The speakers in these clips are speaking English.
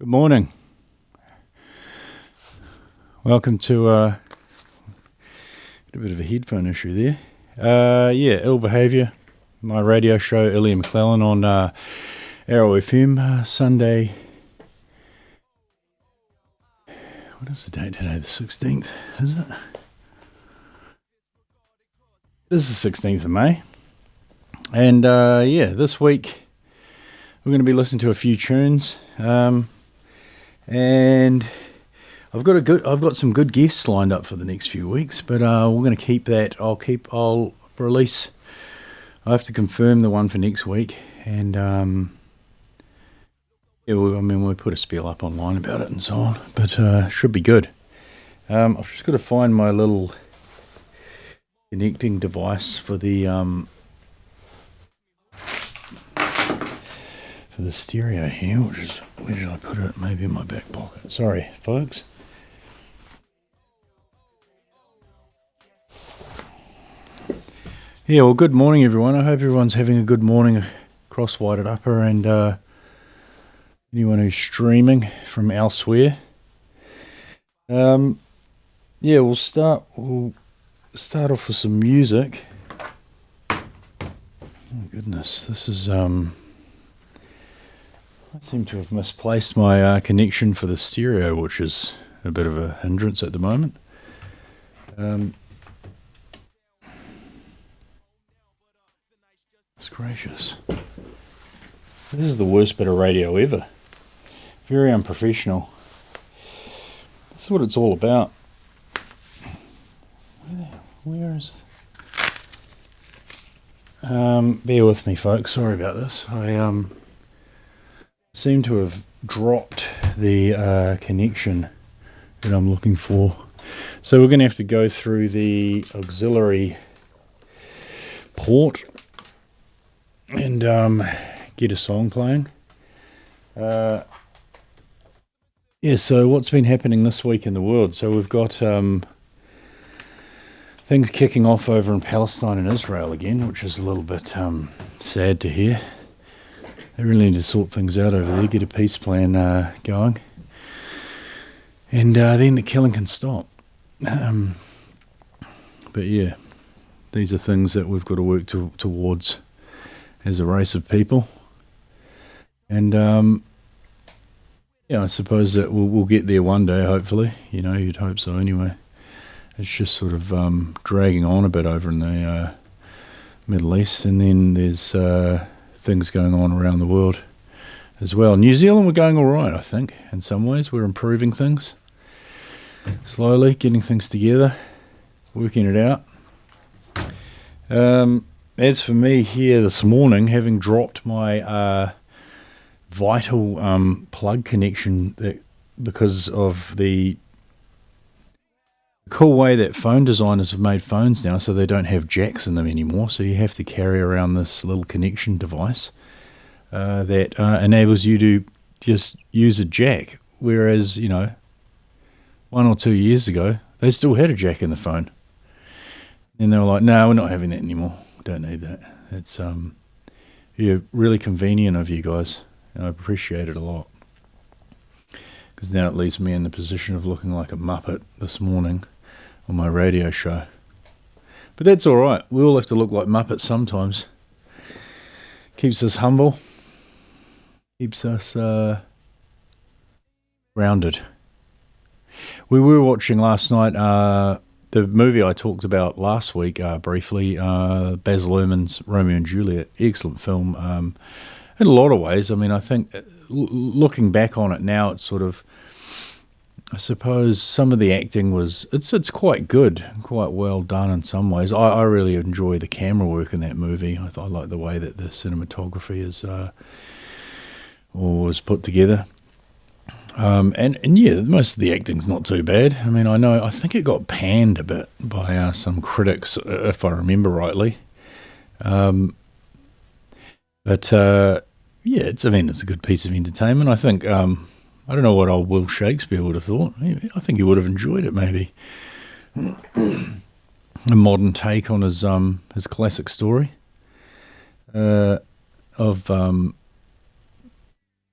Good morning. Welcome to a bit of a headphone issue there. Behaviour, my radio show, Illya McLellan on Arrow FM, Sunday. What is the date today? The 16th, is it? It is the 16th of May. And this week we're going to be listening to a few tunes. And I've got some good guests lined up for the next few weeks, but we're going to keep that. I'll release. I have to confirm the one for next week, and we put a spiel up online about it and so on, but should be good. I've just got to find my little connecting device for the stereo here, which is, where did I put it? Maybe in my back pocket. Sorry, folks. Yeah, well, good morning, everyone. I hope everyone's having a good morning across Wairarapa and anyone who's streaming from elsewhere. We'll start off with some music. Oh, goodness, this is... I seem to have misplaced my connection for the stereo, which is a bit of a hindrance at the moment. It's gracious. This is the worst bit of radio ever. Very unprofessional. This is what it's all about. Where is... bear with me, folks. Sorry about this. I seem to have dropped the connection that I'm looking for. So we're going to have to go through the auxiliary port and get a song playing. So what's been happening this week in the world? So we've got things kicking off over in Palestine and Israel again, which is a little bit sad to hear. They really need to sort things out over there, get a peace plan going, and then the killing can stop. But yeah, these are things that we've got to work towards as a race of people. And I suppose that we'll get there one day, hopefully. You know, you'd hope so anyway. It's just sort of dragging on a bit over in the Middle East, and then there's... things going on around the world as well. New Zealand, we're going all right, I think, in some ways. We're improving things slowly, getting things together, working it out. As for me here this morning, having dropped my vital plug connection because of the cool way that phone designers have made phones now, so they don't have jacks in them anymore, so you have to carry around this little connection device that enables you to just use a jack, whereas 1 or 2 years ago they still had a jack in the phone, and they were like, no, we're not having that anymore, we don't need that. It's really convenient of you guys, and I appreciate it a lot, because now it leaves me in the position of looking like a muppet this morning on my radio show. But that's all right. We all have to look like muppets sometimes. Keeps us humble. Keeps us grounded. We were watching last night the movie I talked about last week briefly, Baz Luhrmann's Romeo and Juliet. Excellent film. In a lot of ways. I mean, I think looking back on it now, it's sort of, I suppose some of the acting it's quite good, quite well done in some ways. I really enjoy the camera work in that movie. I like the way that the cinematography was put together. And yeah, most of the acting's not too bad. I mean, I think it got panned a bit by some critics, if I remember rightly. But yeah, it's a good piece of entertainment. I think, I don't know what old Will Shakespeare would have thought. I think he would have enjoyed it, maybe. A modern take on his classic story of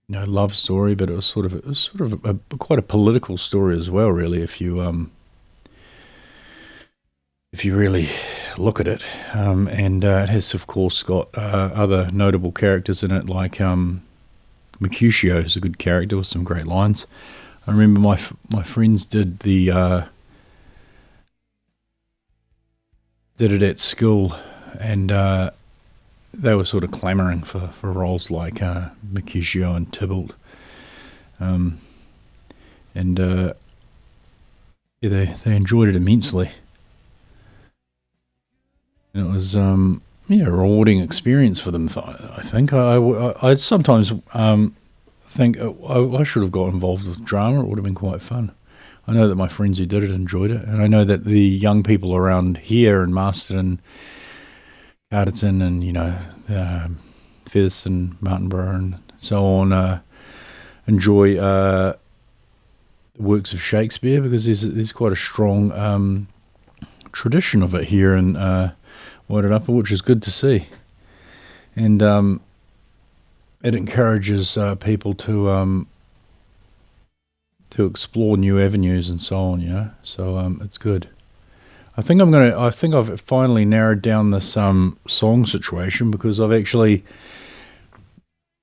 love story, but it was sort of quite a political story as well, really. If you really look at it, and it has of course got other notable characters in it, like Mercutio is a good character with some great lines. I remember my friends did it at school, and they were sort of clamouring for roles like Mercutio and Tybalt, and yeah, they enjoyed it immensely, and it was a rewarding experience for them. I think I sometimes think I should have got involved with drama. It would have been quite fun. I know that my friends who did it enjoyed it, and I know that the young people around here in Masterton, Carterton, and Featherston, Martinborough, and so on enjoy the works of Shakespeare, because there's quite a strong tradition of it here in Wairarapa, which is good to see, and it encourages people to explore new avenues and so on, So it's good. I think I've finally narrowed down this song situation, because I've actually,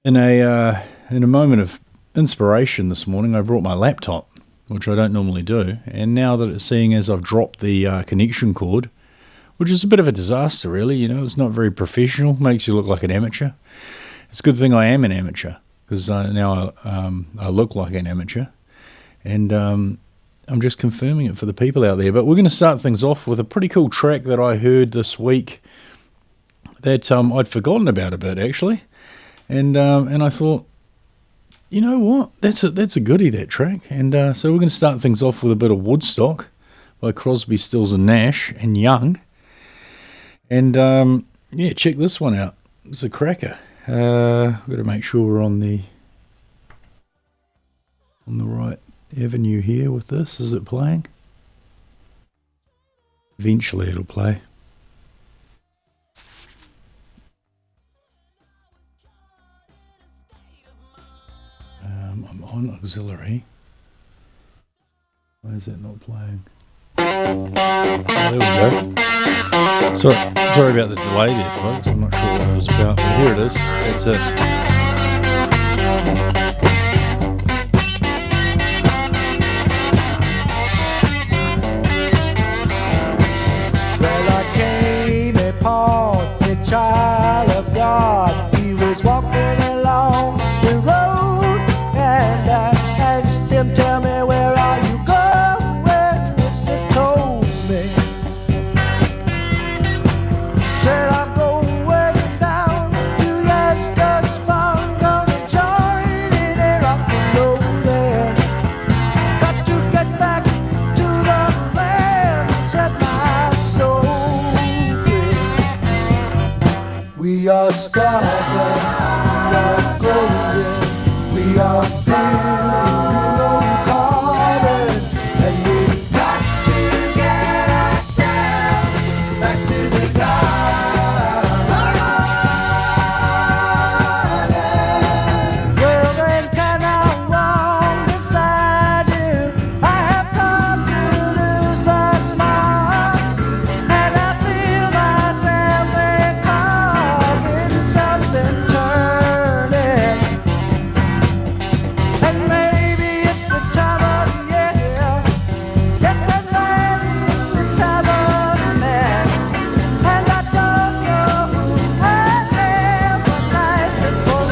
in a moment of inspiration this morning, I brought my laptop, which I don't normally do, and now that seeing as I've dropped the connection cord, which is a bit of a disaster, really, it's not very professional, makes you look like an amateur. It's a good thing I am an amateur, because now I look like an amateur. And I'm just confirming it for the people out there. But we're going to start things off with a pretty cool track that I heard this week that I'd forgotten about a bit, actually. And I thought, you know what? That's a goodie, that track. And so we're going to start things off with a bit of Woodstock by Crosby, Stills and Nash and Young. And check this one out. It's a cracker. We've got to make sure we're on the right avenue here with this. Is it playing? Eventually it'll play. I'm on auxiliary. Why is that not playing? Oh, there we go. Sorry about the delay there, folks. I'm not sure what it was about, but here it is. That's it. Child of God, he was walking along the road, and I asked him, tell me, where are you going? He told me, said, I'm going down to Leicester's farm, gonna join in a rock and rollin'. Got to get back to the land, set my soul. We are stardust, we are golden, we are carbon, and we got to get ourselves back to the garden. Well then, can I walk beside you? I have come to lose the smile, and I feel myself something turning, and maybe it's the time of year. Yes, and maybe it's the time of man, and I don't know who I am, but life is for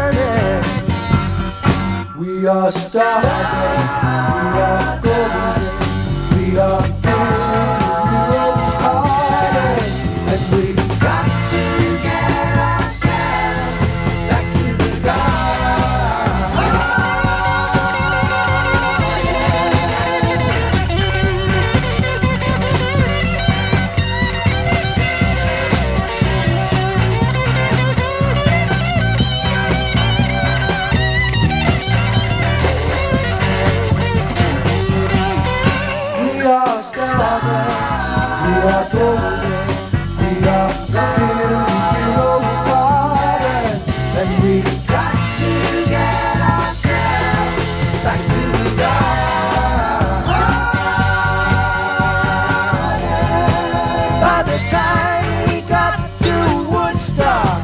learning. We are stardust, we are golden, we are pure hearted, and we got to get ourselves back to the garden. We are stardust, we are golden, we are pure garden, and we got to the time we got to Woodstock,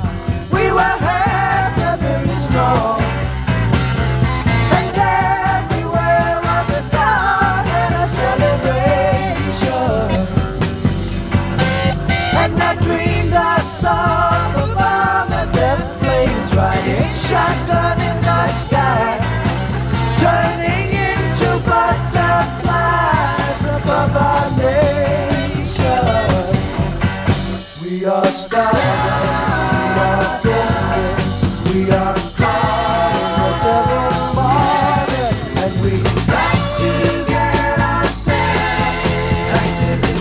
we were half a million strong. And everywhere was a song and a celebration. And I dreamed I saw the bomber death planes riding shotgun in the sky, turning into butterflies above our nation. We are stars, we are golden, we are caught in the devil's market, and we got to get ourselves back to the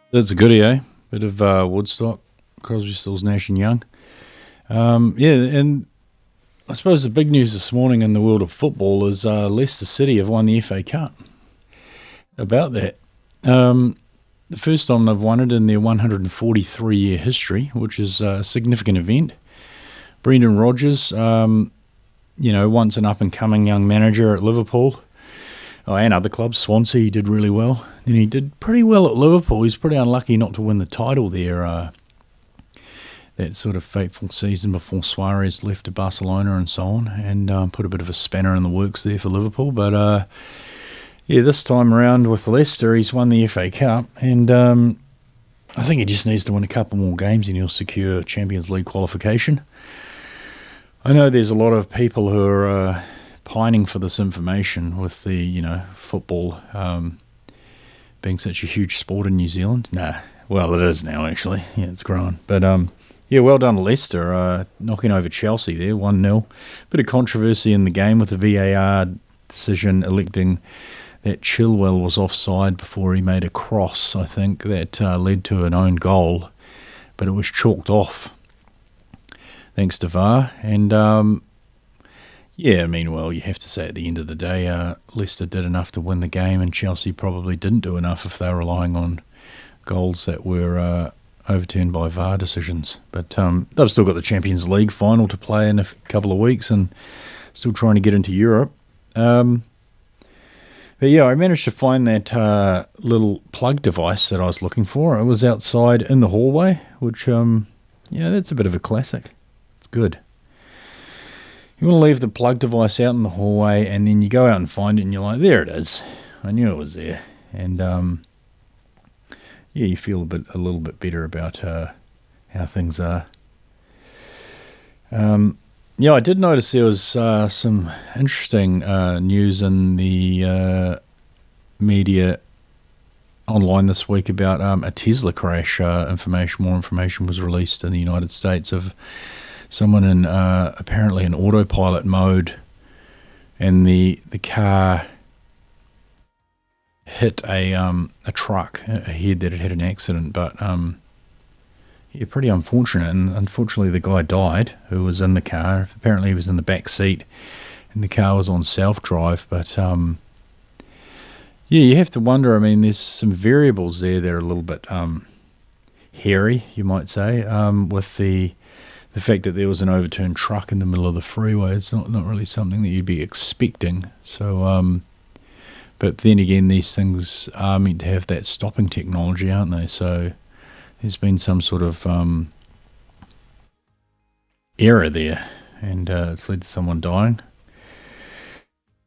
That's a goodie, eh? Bit of Woodstock, Crosby, Stills, Nash and Young. Yeah, and I suppose the big news this morning in the world of football is Leicester City have won the FA Cup. About that. The first time they've won it in their 143-year history, which is a significant event. Brendan Rodgers, once an up-and-coming young manager at Liverpool, and other clubs. Swansea, he did really well. Then he did pretty well at Liverpool. He's pretty unlucky not to win the title there. That sort of fateful season before Suarez left to Barcelona and so on, and put a bit of a spanner in the works there for Liverpool. But this time around with Leicester, he's won the FA Cup, and I think he just needs to win a couple more games and he'll secure Champions League qualification. I know there's a lot of people who are pining for this information with the, football being such a huge sport in New Zealand. Well, it is now, actually. Yeah, it's grown. But, well done to Leicester, knocking over Chelsea there, 1-0. Bit of controversy in the game with the VAR decision electing that Chilwell was offside before he made a cross, I think, that led to an own goal. But it was chalked off, thanks to VAR. And, you have to say at the end of the day, Leicester did enough to win the game, and Chelsea probably didn't do enough if they were relying on goals that were overturned by VAR decisions. But they've still got the Champions League final to play in a couple of weeks and still trying to get into Europe. I managed to find that little plug device that I was looking for. It was outside in the hallway, which, that's a bit of a classic. It's good. You want to leave the plug device out in the hallway, and then you go out and find it, and you're like, there it is. I knew it was there. And, you feel a little bit better about how things are. I did notice there was some interesting news in the media online this week about a Tesla crash. More information was released in the United States of someone in apparently in autopilot mode, and the car hit a truck ahead that had an accident. But pretty unfortunate, and unfortunately the guy died who was in the car. Apparently he was in the back seat and the car was on self-drive. But you have to wonder. I mean, there's some variables there that are a little bit hairy, you might say, with the fact that there was an overturned truck in the middle of the freeway. It's not really something that you'd be expecting. So, but then again, these things are meant to have that stopping technology, aren't they? So there's been some sort of error there, and it's led to someone dying,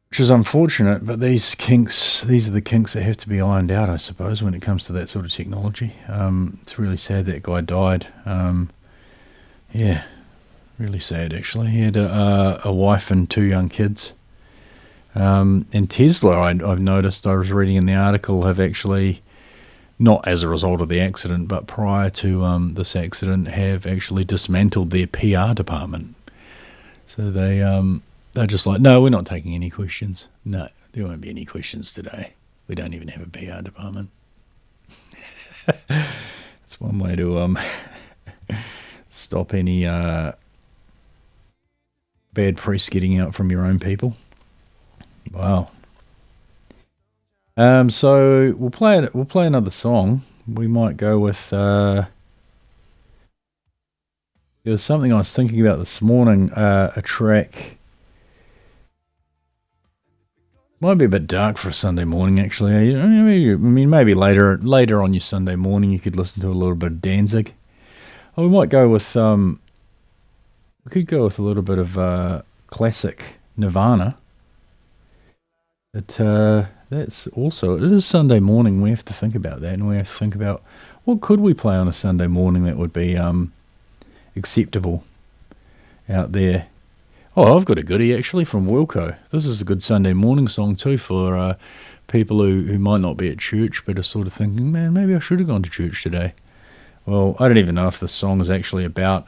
which is unfortunate. But these are the kinks that have to be ironed out, I suppose, when it comes to that sort of technology. It's really sad that guy died. Really sad, actually. He had a wife and 2 young kids. And Tesla, I've noticed, I was reading in the article, have actually, not as a result of the accident, but prior to this accident, have actually dismantled their PR department. So they they're just like, no, we're not taking any questions. No, there won't be any questions today. We don't even have a PR department. It's one way to stop any bad press getting out from your own people. Wow. So we'll play another song. We might go with there was something I was thinking about this morning, a track. Might be a bit dark for a Sunday morning, actually. I mean, maybe later on your Sunday morning you could listen to a little bit of Danzig. Oh, we might go with we could go with a little bit of classic Nirvana. But that's also, it is Sunday morning. We have to think about that, and we have to think about what could we play on a Sunday morning that would be acceptable out there. Oh, I've got a goodie actually from Wilco. This is a good Sunday morning song too for people who might not be at church but are sort of thinking, man, maybe I should have gone to church today. Well, I don't even know if the song is actually about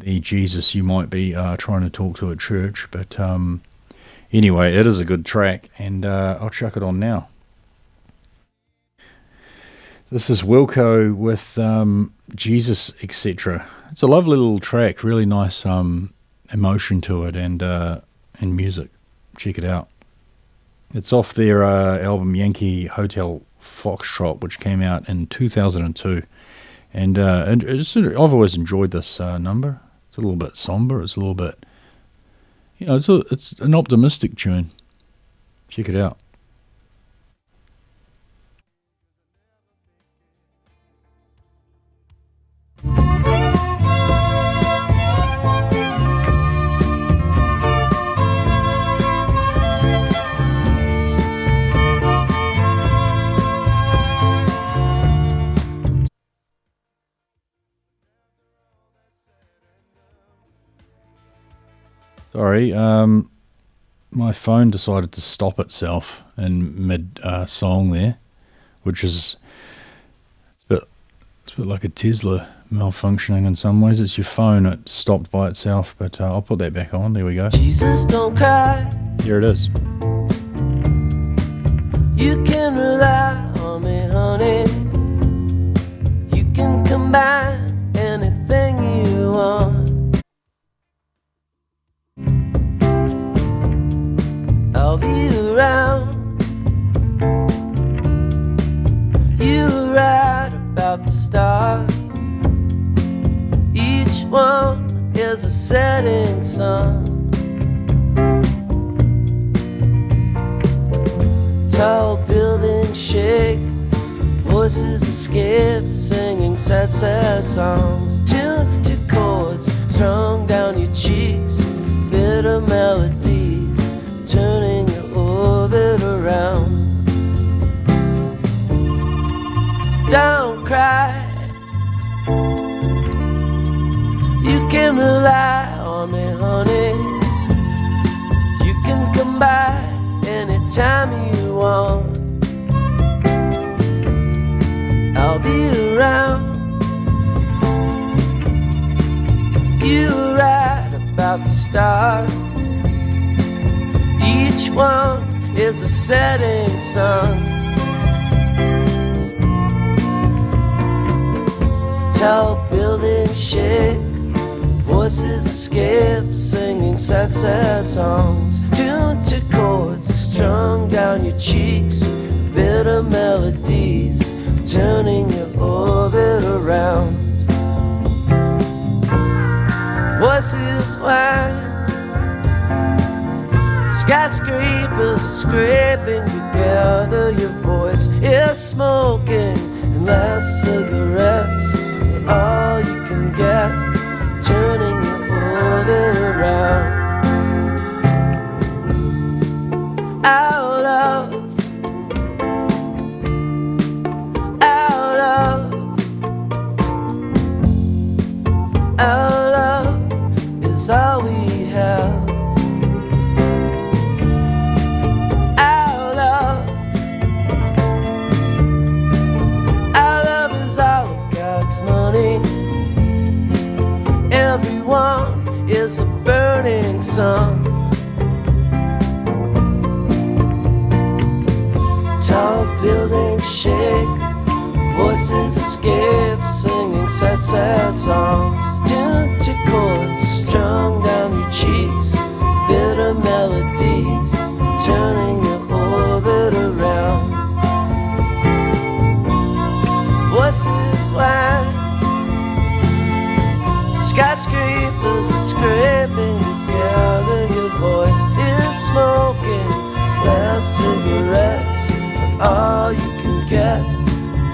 the Jesus you might be trying to talk to at church, but anyway, it is a good track, and I'll chuck it on now. This is Wilco with Jesus, etc. It's a lovely little track, really nice emotion to it, and music. Check it out. It's off their album Yankee Hotel Foxtrot, which came out in 2002, and I've always enjoyed this number. It's a little bit somber. It's a little bit, it's an optimistic tune. Check it out. Sorry, my phone decided to stop itself in mid song there, which is it's a bit like a Tesla malfunctioning in some ways. It's your phone, it stopped by itself, but I'll put that back on. There we go. Jesus, don't cry. Here it is. You can rely on me, honey. You can combine anything you want. I'll be around. You write about the stars. Each one is a setting sun. Tall buildings shake, voices escape, singing sad, sad songs. Tuned to chords strung down your cheeks, bitter melodies turning your orbit around. Don't cry. You can rely on me, honey. You can come by anytime you want. I'll be around. You write about the stars. Each one is a setting sun. Tall buildings shake, voices escape, singing sad, sad songs. Tuned to chords strung down your cheeks, bitter melodies turning your orbit around. Voices whine, skyscrapers are scraping together. Your voice is smoking, and last cigarettes are all you can get, turning your orbit around. Our love, our love, our love is all we have. Our love is all of God's money. Everyone is a burning song. Tall buildings shake, voices escape, singing sad, sad songs. Tuned to chords strung down your cheeks, bitter melodies turning your orbit around. Voices wide, skyscrapers are scraping together. Your voice is smoking last cigarettes, and all you can get,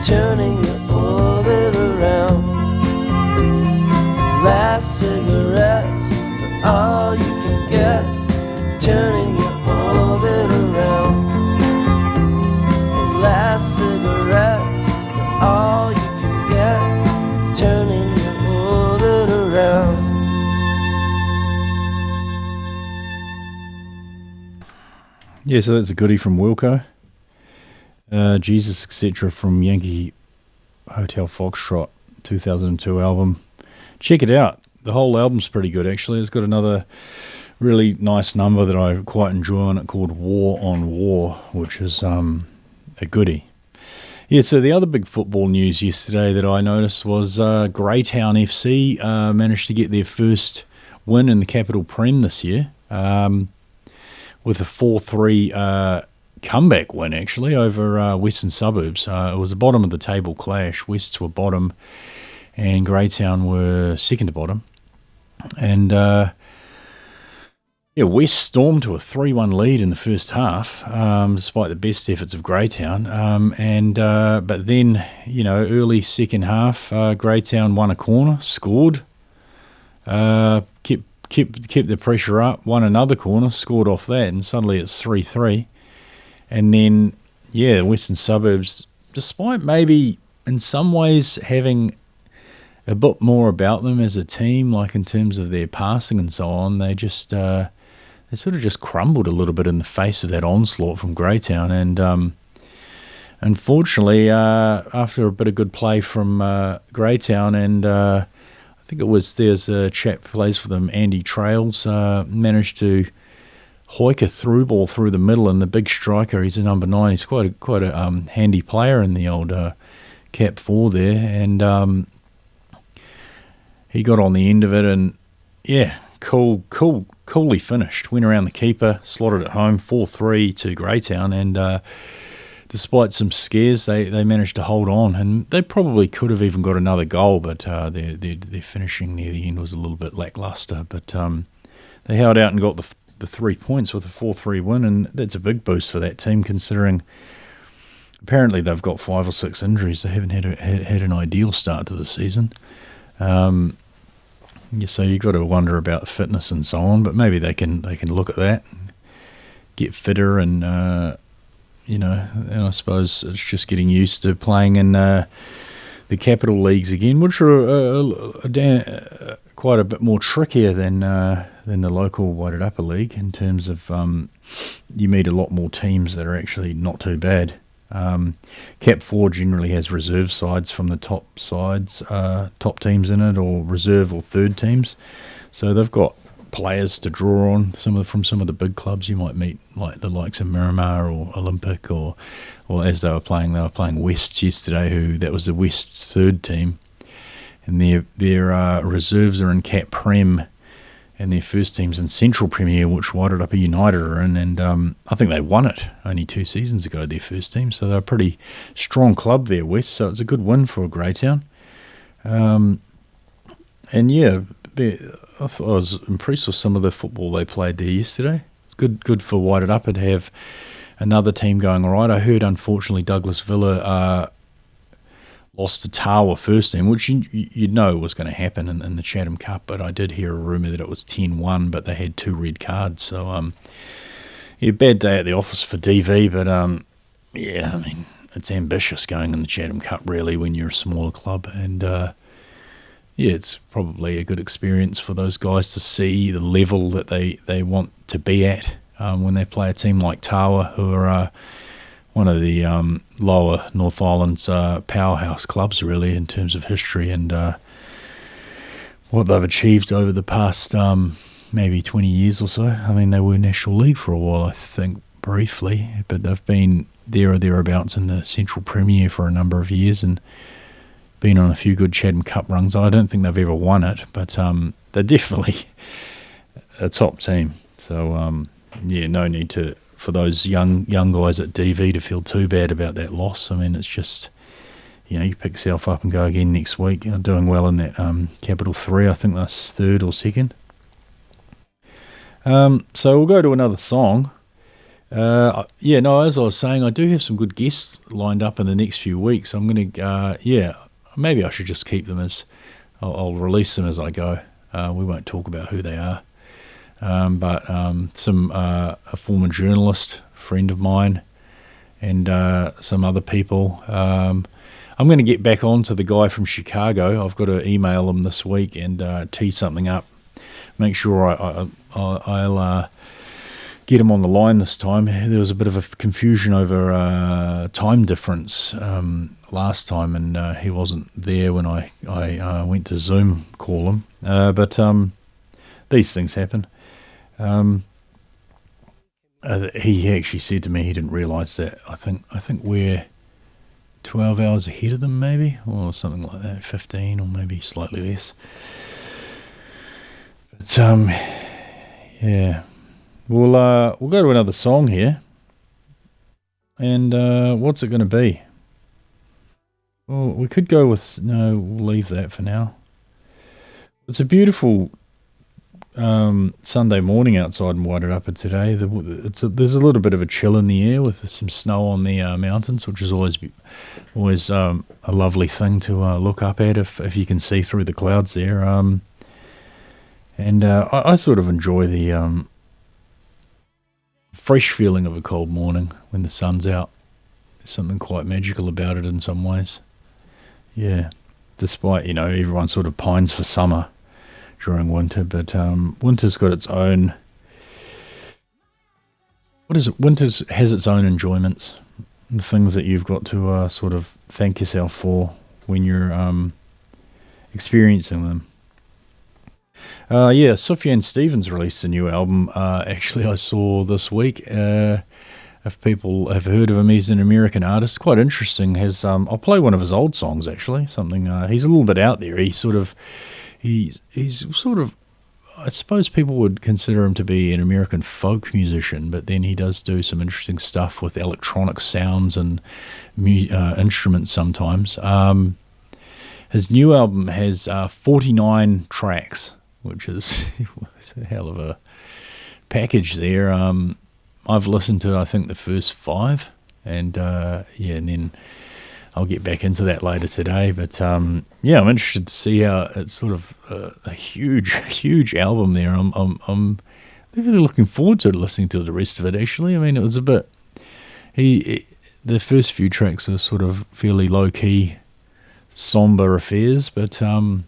turning your orbit around. Last cigarettes, and all you can get, turning your orbit around. Last cigarettes, and all you can get, turning your orbit around. Yeah, so that's a goodie from Wilco. Jesus, etc. from Yankee Hotel Foxtrot 2002 album. Check it out. The whole album's pretty good, actually. It's got another really nice number that I quite enjoy on it called War on War, which is a goodie. Yeah, so the other big football news yesterday that I noticed was Greytown FC managed to get their first win in the Capital Prem this year with a 4-3 comeback win, actually, over Western Suburbs. It was a bottom of the table clash. Wests were bottom and Greytown were second to bottom. And West stormed to a 3-1 lead in the first half, despite the best efforts of Greytown. But then, early second half, Greytown won a corner, scored, kept the pressure up, won another corner, scored off that, and suddenly it's 3-3. And then, Western Suburbs, despite maybe in some ways having a bit more about them as a team, like in terms of their passing and so on, they just they sort of just crumbled a little bit in the face of that onslaught from Greytown. And unfortunately, after a bit of good play from Greytown, and I think there's a chap who plays for them, Andy Trails, managed to hoik a through ball through the middle, and the big striker, he's a number 9, he's quite a handy player in the old Cap 4 there, and he got on the end of it, and coolly finished. Went around the keeper, slotted it home, 4-3 to Greytown, and despite some scares, they managed to hold on, and they probably could have even got another goal, but their finishing near the end was a little bit lackluster. But they held out and got the 3 points with a 4-3 win, and that's a big boost for that team, considering apparently they've got 5 or 6 injuries. They haven't had an ideal start to the season. So you've got to wonder about fitness and so on, but maybe they can look at that and get fitter, and and I suppose it's just getting used to playing in the capital leagues again, which are quite a bit more trickier than the local Wairarapa league in terms of you meet a lot more teams that are actually not too bad. Cap 4 generally has reserve sides from the top teams in it, or reserve or third teams. So they've got players to draw on. From some of the big clubs you might meet, like the likes of Miramar or Olympic, or as they were playing Wests yesterday. That was the Wests third team, and their reserves are in Cap Prem, and their first team's in Central Premier, which Wairarapa United are in, and I think they won it only 2 seasons ago, their first team, so they're a pretty strong club there, West, so it's a good win for Greytown. I was impressed with some of the football they played there yesterday. It's good for Wairarapa to have another team going all right. I heard, unfortunately, Douglas Villa lost to Tawa first team, which you'd know was going to happen in the Chatham Cup, but I did hear a rumour that it was 10-1, but they had 2 red cards. So, bad day at the office for DV, but it's ambitious going in the Chatham Cup, really, when you're a smaller club, and it's probably a good experience for those guys to see the level that they want to be at when they play a team like Tawa, who are one of the lower North Island's powerhouse clubs, really, in terms of history and what they've achieved over the past maybe 20 years or so. I mean, they were National League for a while, I think, briefly, but they've been there or thereabouts in the Central Premier for a number of years and been on a few good Chatham Cup runs. I don't think they've ever won it, but they're definitely a top team. So, no need for those young guys at DV to feel too bad about that loss. I mean, it's just, you pick yourself up and go again next week. You're doing well in that Capital 3. I think that's third or second. So we'll go to another song. As I was saying, I do have some good guests lined up in the next few weeks. I'm going to, maybe I should just keep them as, I'll release them as I go. We won't talk about who they are. But a former journalist, friend of mine, and some other people. I'm going to get back on to the guy from Chicago. I've got to email him this week and tee something up. Make sure I'll get him on the line this time. There was a bit of a confusion over time difference last time, and he wasn't there when I went to Zoom call him. But these things happen. He actually said to me he didn't realise that. I think we're 12 hours ahead of them, maybe, or something like that, 15 or maybe slightly less. But we'll go to another song here. And what's it going to be? Well, we could go with, no, we'll leave that for now. It's a beautiful Sunday morning outside in Wairarapa today. There's a little bit of a chill in the air with some snow on the mountains, which is always a lovely thing to look up at if you can see through the clouds there. I sort of enjoy the fresh feeling of a cold morning when the sun's out. There's something quite magical about it in some ways. Yeah, despite, everyone sort of pines for summer during winter, but winter's got its own, winter has its own enjoyments, the things that you've got to sort of thank yourself for when you're experiencing them. Sufjan Stevens released a new album. Actually, I saw this week. If people have heard of him, he's an American artist. Quite interesting. I'll play one of his old songs actually. Something he's a little bit out there. He's sort of, I suppose people would consider him to be an American folk musician, but then he does do some interesting stuff with electronic sounds and instruments sometimes. His new album has 49 tracks, which is a hell of a package there. I've listened to, I think, the first 5, and then I'll get back into that later today. But I'm interested to see how it's sort of a huge album there. I'm really looking forward to listening to the rest of it. Actually, I mean, it was a bit. The first few tracks are sort of fairly low key, somber affairs, but I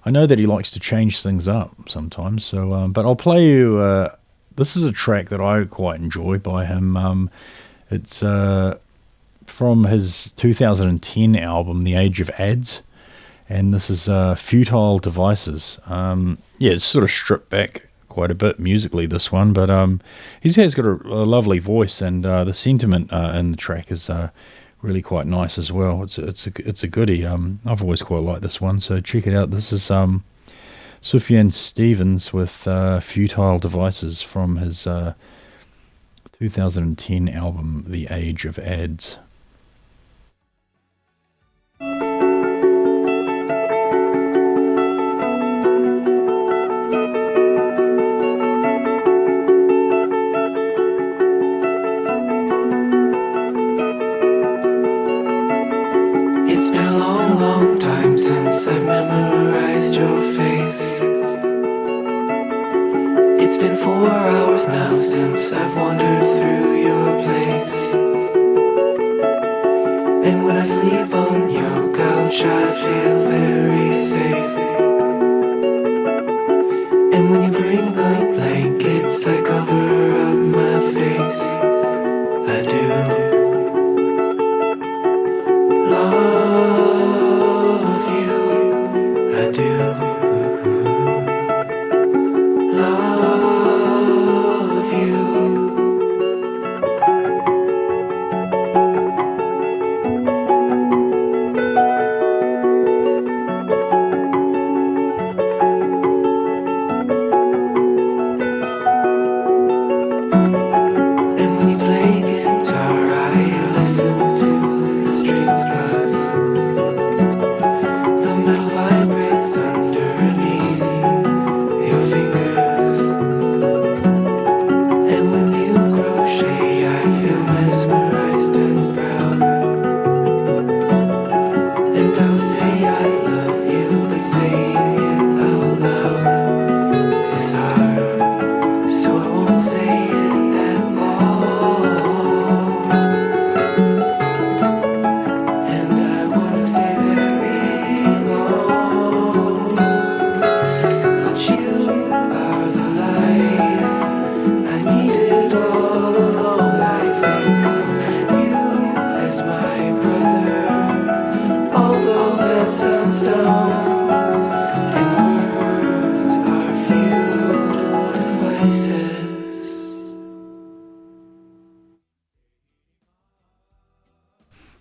know that he likes to change things up sometimes. So, but I'll play you. This is a track that I quite enjoy by him. It's from his 2010 album, The Age of Ads, and this is Futile Devices. It's sort of stripped back quite a bit musically, this one, but he's got a lovely voice, and the sentiment in the track is really quite nice as well. It's a goodie. I've always quite liked this one, so check it out. This is Sufjan Stevens with Futile Devices from his 2010 album, The Age of Ads. It's been a long, long time since I've memorized your face. It's been 4 hours now since I've wandered through your place. And when I sleep on your couch I feel very safe. And when you bring the blankets I cover up my face. I do love you, I do.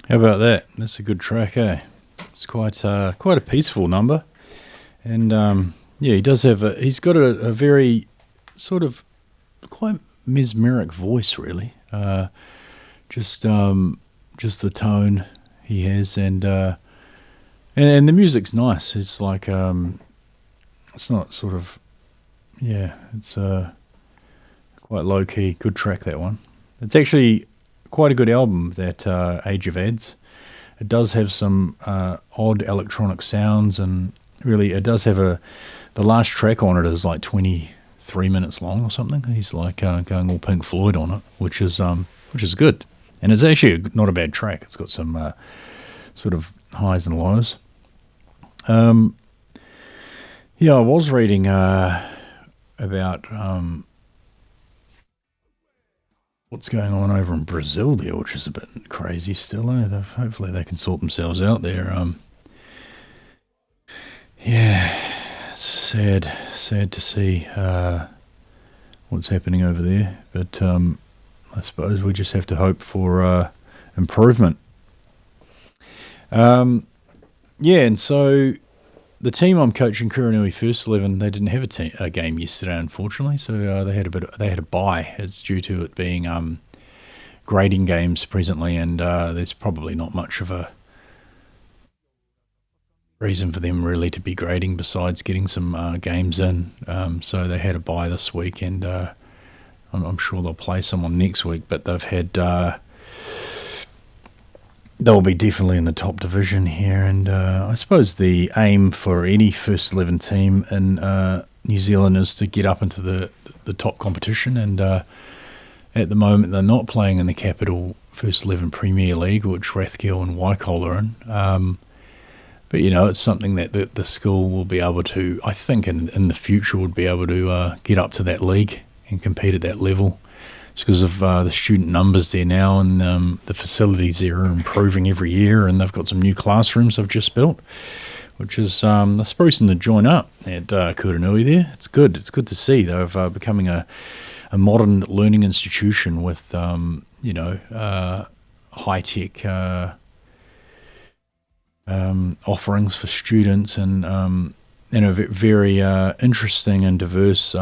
How about that? That's a good track, eh? It's quite a peaceful number, and yeah, he does have he's got a very sort of quite mesmeric voice, really. Just the tone he has, and the music's nice. It's like it's not sort of, yeah, it's quite low key. Good track, that one. It's actually quite a good album, that Age of Ads. It does have some odd electronic sounds, and really it does have the last track on it is like 23 minutes long or something. He's like going all Pink Floyd on it, which is good, and it's actually not a bad track. It's got some sort of highs and lows. Yeah, I was reading about what's going on over in Brazil there, which is a bit crazy still. Hopefully they can sort themselves out there. Yeah, it's sad to see what's happening over there. But I suppose we just have to hope for improvement. Yeah, and so the team I'm coaching, Kuranui First 11, they didn't have a game yesterday, unfortunately. So they had a bye. It's due to it being grading games presently, and there's probably not much of a reason for them really to be grading besides getting some games in. So they had a bye this week, and I'm sure they'll play someone next week. But they've had they'll be definitely in the top division here, and I suppose the aim for any First 11 team in New Zealand is to get up into the top competition, and at the moment they're not playing in the Capital First 11 Premier League, which Rathgill and Waikola are in. But, you know, it's something that the school will be able to, I think in the future, would be able to get up to that league and compete at that level. It's because of the student numbers there now, and the facilities there are improving every year, and they've got some new classrooms they've just built, which is they're sprucing the joint up at Kuranui there. It's good. It's good to see they're becoming a modern learning institution with high tech offerings for students, and a very interesting and diverse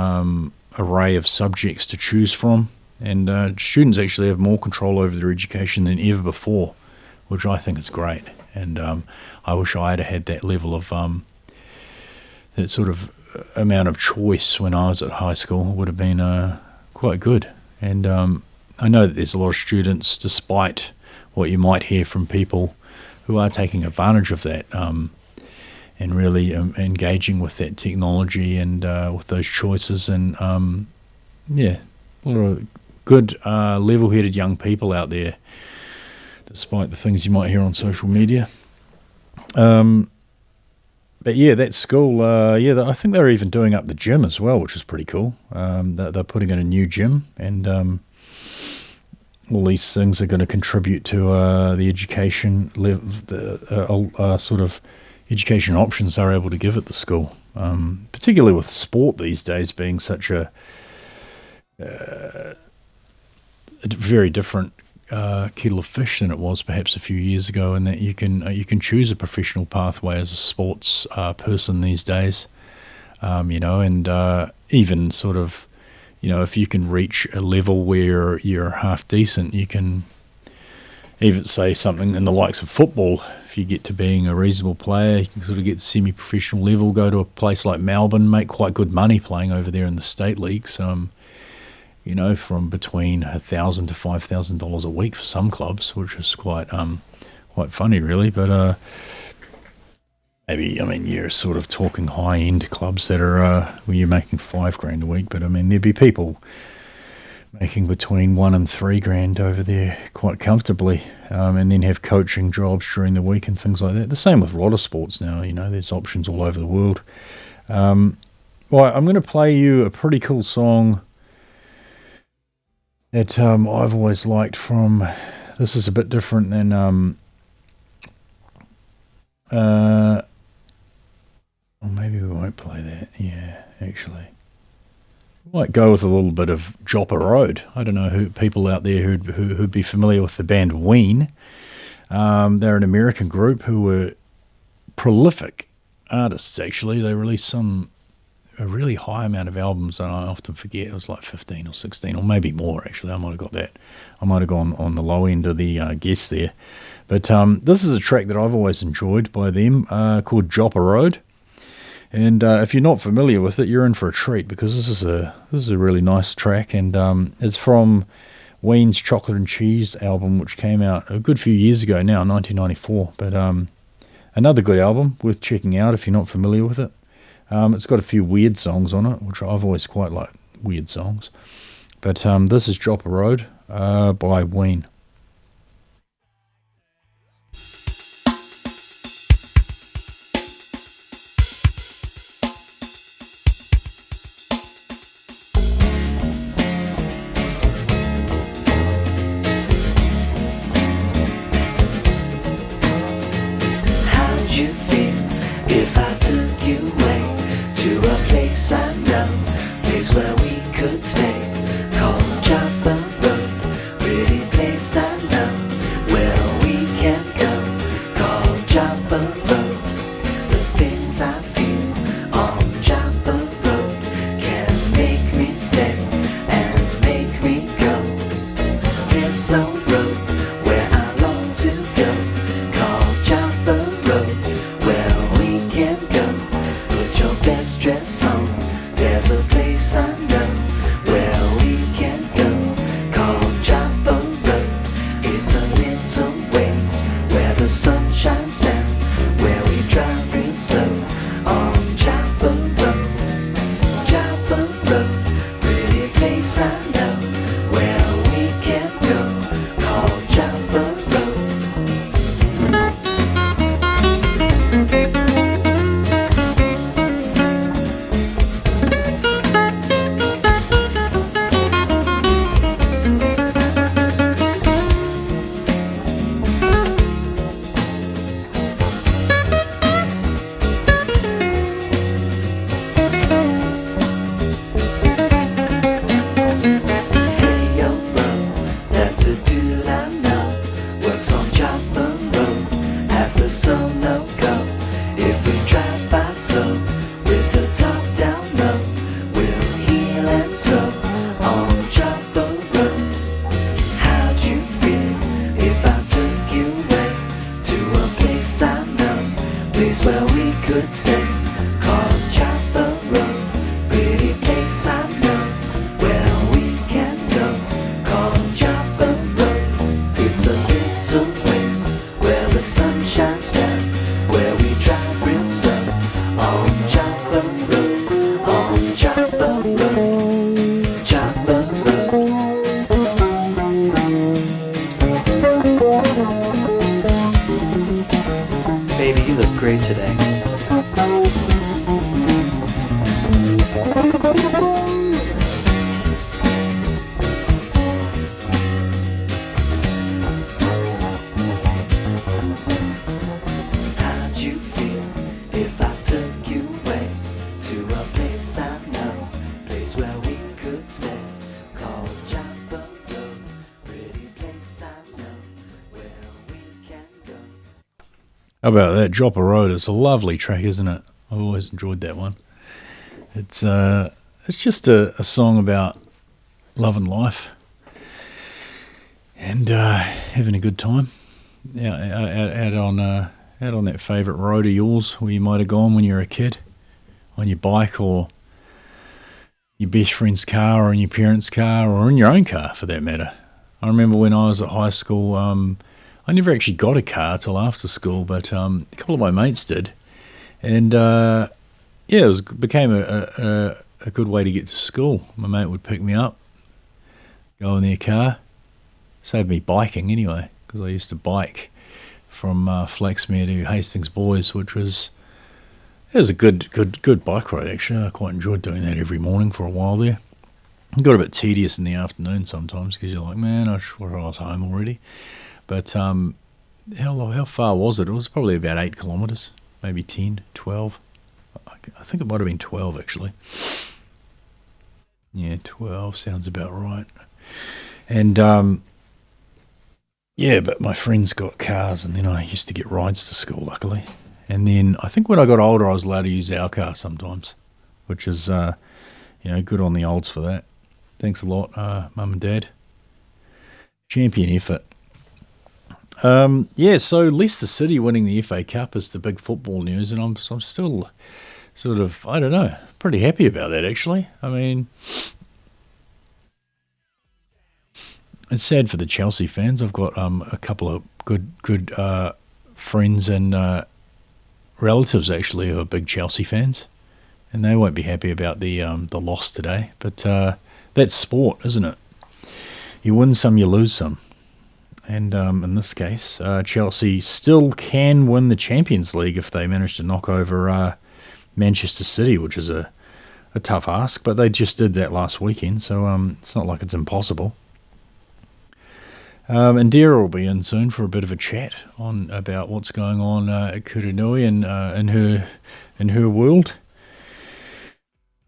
array of subjects to choose from. And students actually have more control over their education than ever before, which I think is great. And I wish I had that level of that sort of amount of choice when I was at high school. It would have been quite good. And I know that there's a lot of students, despite what you might hear from people, who are taking advantage of that and really engaging with that technology and with those choices. And yeah, a lot of good level-headed young people out there, despite the things you might hear on social media. But yeah, that school, I think they're even doing up the gym as well, which is pretty cool. They're putting in a new gym, and all these things are going to contribute to the education sort of education options they're able to give at the school, particularly with sport these days being such a very different kettle of fish than it was perhaps a few years ago, and that you can choose a professional pathway as a sports person these days, and even sort of, if you can reach a level where you're half decent, you can even say something in the likes of football. If you get to being a reasonable player, you can sort of get semi-professional level, go to a place like Melbourne, make quite good money playing over there in the state leagues, from between $1,000 to $5,000 a week for some clubs, which is quite funny, really. But maybe, you're sort of talking high-end clubs that are where you're making $5,000 a week. But there'd be people making between $1,000 and $3,000 over there quite comfortably, and then have coaching jobs during the week and things like that. The same with a lot of sports now. There's options all over the world. Well, I'm going to play you a pretty cool song that I've always liked from. This is a bit different than or maybe we won't play that. Yeah, actually, we might go with a little bit of Joppa Road. I don't know who people out there who'd be familiar with the band Ween. They're an American group who were prolific artists, actually. They released a really high amount of albums, and I often forget. It was like 15 or 16, or maybe more, actually. I might have got that. I might have gone on the low end of the guess there. But this is a track that I've always enjoyed by them, called Joppa Road. And if you're not familiar with it, you're in for a treat, because this is a really nice track, and it's from Ween's Chocolate and Cheese album, which came out a good few years ago now, 1994. But another good album worth checking out if you're not familiar with it. It's got a few weird songs on it, which I've always quite liked, weird songs. But this is Joppa Road by Ween. How'd you feel if I took you away to a place I know, place where we could stay, called Joppa Road, pretty place I know, where we can go, called Joppa Road. The things I feel on Joppa Road can make me stay and make me go. This old road where I long to go, called Joppa Road, where we can go. Put your best dress on, there's a place I know where we can go, called Joppa Road. It's a little ways where the sun shines down, where we drive real slow on Joppa Road. Joppa Road, pretty place I know where we can go, called Joppa Road. Hey yo bro, that's a dude I know, works on Joppa Road at the Sono Go. If we drive by slow with the top down low, we'll heel and toe on Joppa Road. How'd you feel if I took you away to a place I know, place where we could stay, called Joppa Road, pretty place I know, where we can go, called Joppa Road. It's a little ways where the sun shines down, where we drive real slow on Joppa Road, on Joppa Road, Joppa Road. Baby, you look great today. How'd you feel if I took you away to a place I know, place where we could stay, called Joppa Road, pretty place I know, where we can go. How about that? Joppa Road is a lovely track, isn't it? I've always enjoyed that one. It's just a song about love and life, and having a good time. Yeah, out on that favourite road of yours where you might have gone when you were a kid, on your bike or your best friend's car or in your parents' car or in your own car for that matter. I remember when I was at high school, I never actually got a car till after school, but a couple of my mates did, and it became a good way to get to school. My mate would pick me up, go in their car, saved me biking anyway, because I used to bike from Flaxmere to Hastings Boys, which was a good bike ride actually. I quite enjoyed doing that every morning for a while there. It got a bit tedious in the afternoon sometimes because you're like, man, I wish I was home already. But how far was it? It was probably about 8 kilometres, maybe 10, 12. I think it might have been 12 actually. Yeah, 12 sounds about right. And Yeah, but my friends got cars, and then I used to get rides to school, luckily. And then I think when I got older, I was allowed to use our car sometimes, which is, good on the olds for that. Thanks a lot, Mum and Dad. Champion effort. So Leicester City winning the FA Cup is the big football news, and I'm still sort of, I don't know, pretty happy about that, actually. I mean, it's sad for the Chelsea fans. I've got a couple of good friends and relatives, actually, who are big Chelsea fans, and they won't be happy about the loss today. But that's sport, isn't it? You win some, you lose some. And in this case, Chelsea still can win the Champions League if they manage to knock over Manchester City, which is a tough ask. But they just did that last weekend, so it's not like it's impossible. And Dara will be in soon for a bit of a chat about what's going on at Kuranui and in her world.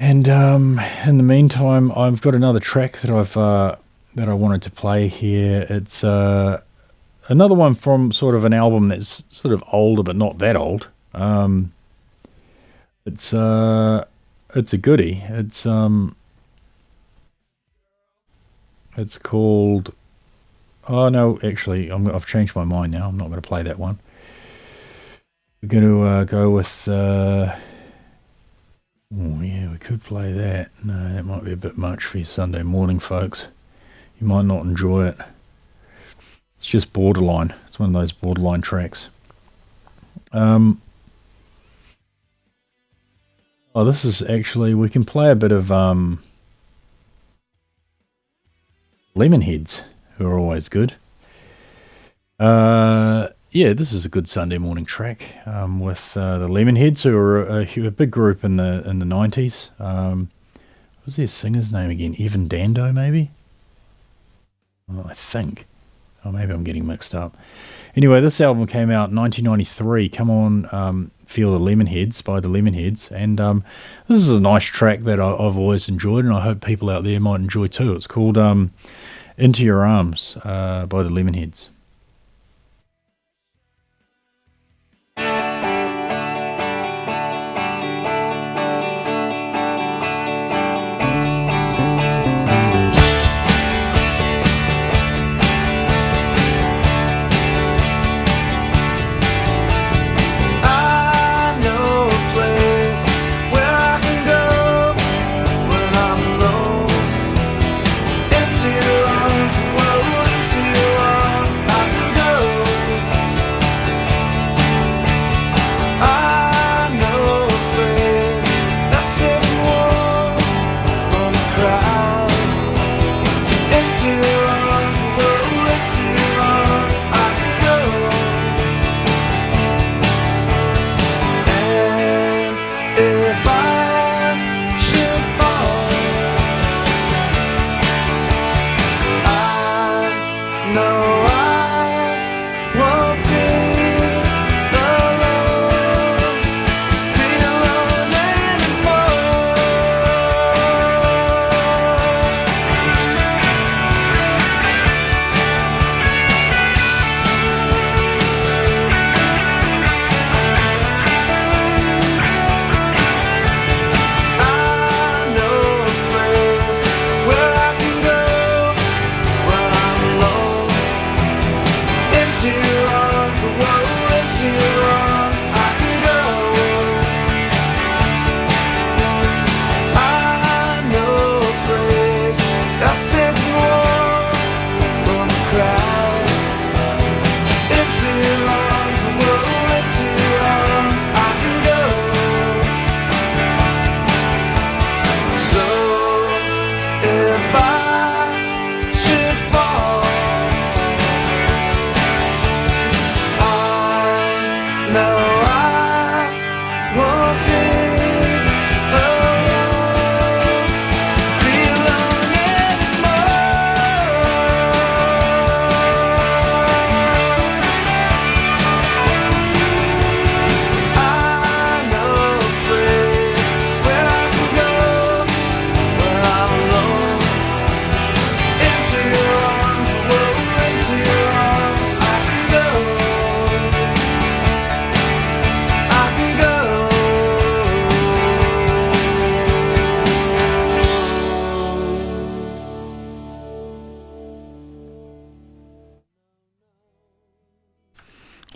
And in the meantime, I've got another track that I wanted to play here. It's another one from sort of an album that's sort of older but not that old. It's a goodie. It's called. Oh no, actually, I've changed my mind now. I'm not going to play that one. We're going to go with. We could play that. No, that might be a bit much for your Sunday morning, folks. You might not enjoy it. It's just borderline. It's one of those borderline tracks. This is actually, we can play a bit of Lemonheads, who are always good. This is a good Sunday morning track with the Lemonheads, who are a big group in the 90s. What was their singer's name again? Evan Dando, maybe? I think. Oh, maybe I'm getting mixed up. Anyway, this album came out in 1993. Come On, Feel the Lemonheads by the Lemonheads. And this is a nice track that I've always enjoyed, and I hope people out there might enjoy too. It's called Into Your Arms by the Lemonheads.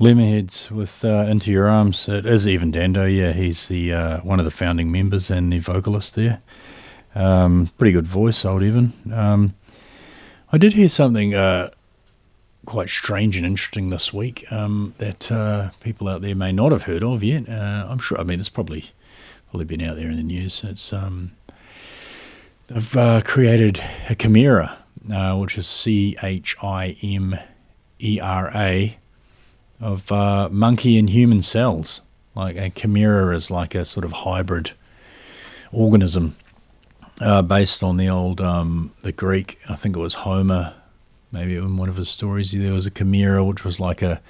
Lemmerheads with Into Your Arms. It is Evan Dando, yeah. He's the one of the founding members and the vocalist there. Pretty good voice, old Evan. I did hear something quite strange and interesting this week that people out there may not have heard of yet. I'm sure, I mean, it's probably been out there in the news. It's they've created a chimera, which is CHIMERA, of monkey and human cells. Like a chimera is like a sort of hybrid organism based on the old, the Greek, I think it was Homer, maybe in one of his stories, there was a chimera which was like a,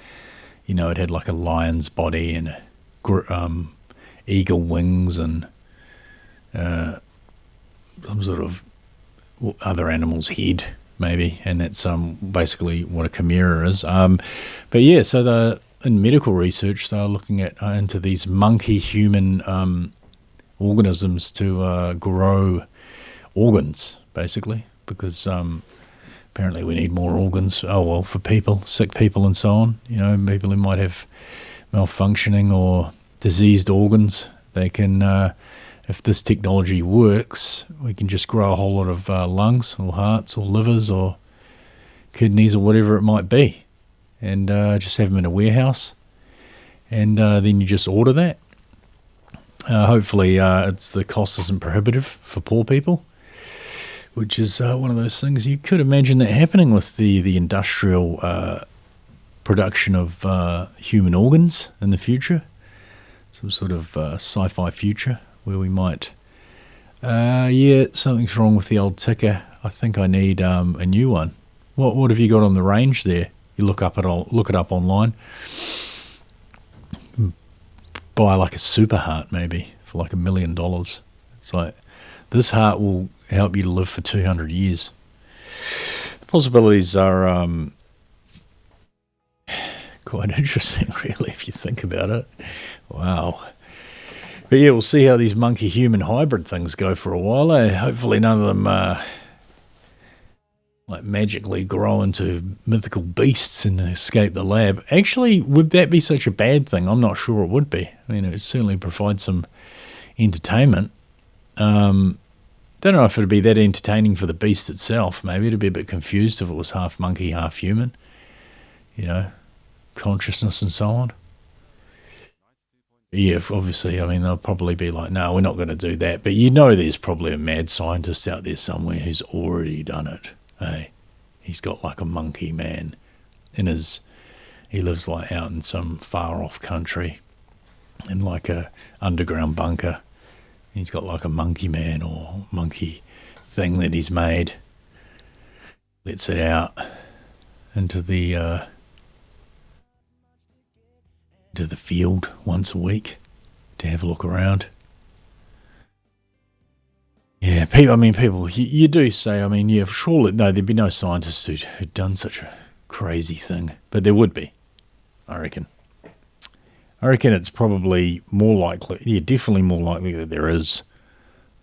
you know, it had like a lion's body and eagle wings and some sort of other animal's head, maybe, and that's basically what a chimera is. But yeah, so in medical research, they're looking at into these monkey-human organisms to grow organs, basically, because apparently we need more organs. Oh well, for people, sick people, and so on. You know, people who might have malfunctioning or diseased organs, they can. If this technology works, we can just grow a whole lot of lungs or hearts or livers or kidneys or whatever it might be, and just have them in a warehouse, and then you just order that. Hopefully, the cost isn't prohibitive for poor people, which is one of those things you could imagine that happening with the industrial production of human organs in the future, some sort of sci-fi future where we might, something's wrong with the old ticker. I think I need a new one. What have you got on the range there? You look it up online. Buy like a super heart maybe for like $1 million. It's like, this heart will help you to live for 200 years. The possibilities are quite interesting, really, if you think about it. Wow. But yeah, we'll see how these monkey-human hybrid things go for a while. Hopefully none of them like magically grow into mythical beasts and escape the lab. Actually, would that be such a bad thing? I'm not sure it would be. I mean, it would certainly provide some entertainment. Don't know if it'd be that entertaining for the beast itself. Maybe it'd be a bit confused if it was half monkey, half human. You know, consciousness and so on. Yeah, obviously, I mean, they'll probably be like, no, we're not going to do that. But you know there's probably a mad scientist out there somewhere who's already done it. Hey, he's got like a monkey man he lives like out in some far off country in like a underground bunker. He's got like a monkey man or monkey thing that he's made. Lets it out into the field once a week to have a look around. Yeah, people, you do say, I mean, yeah, surely, no, there'd be no scientists who'd done such a crazy thing, but there would be, I reckon. I reckon it's probably more likely, definitely more likely that there is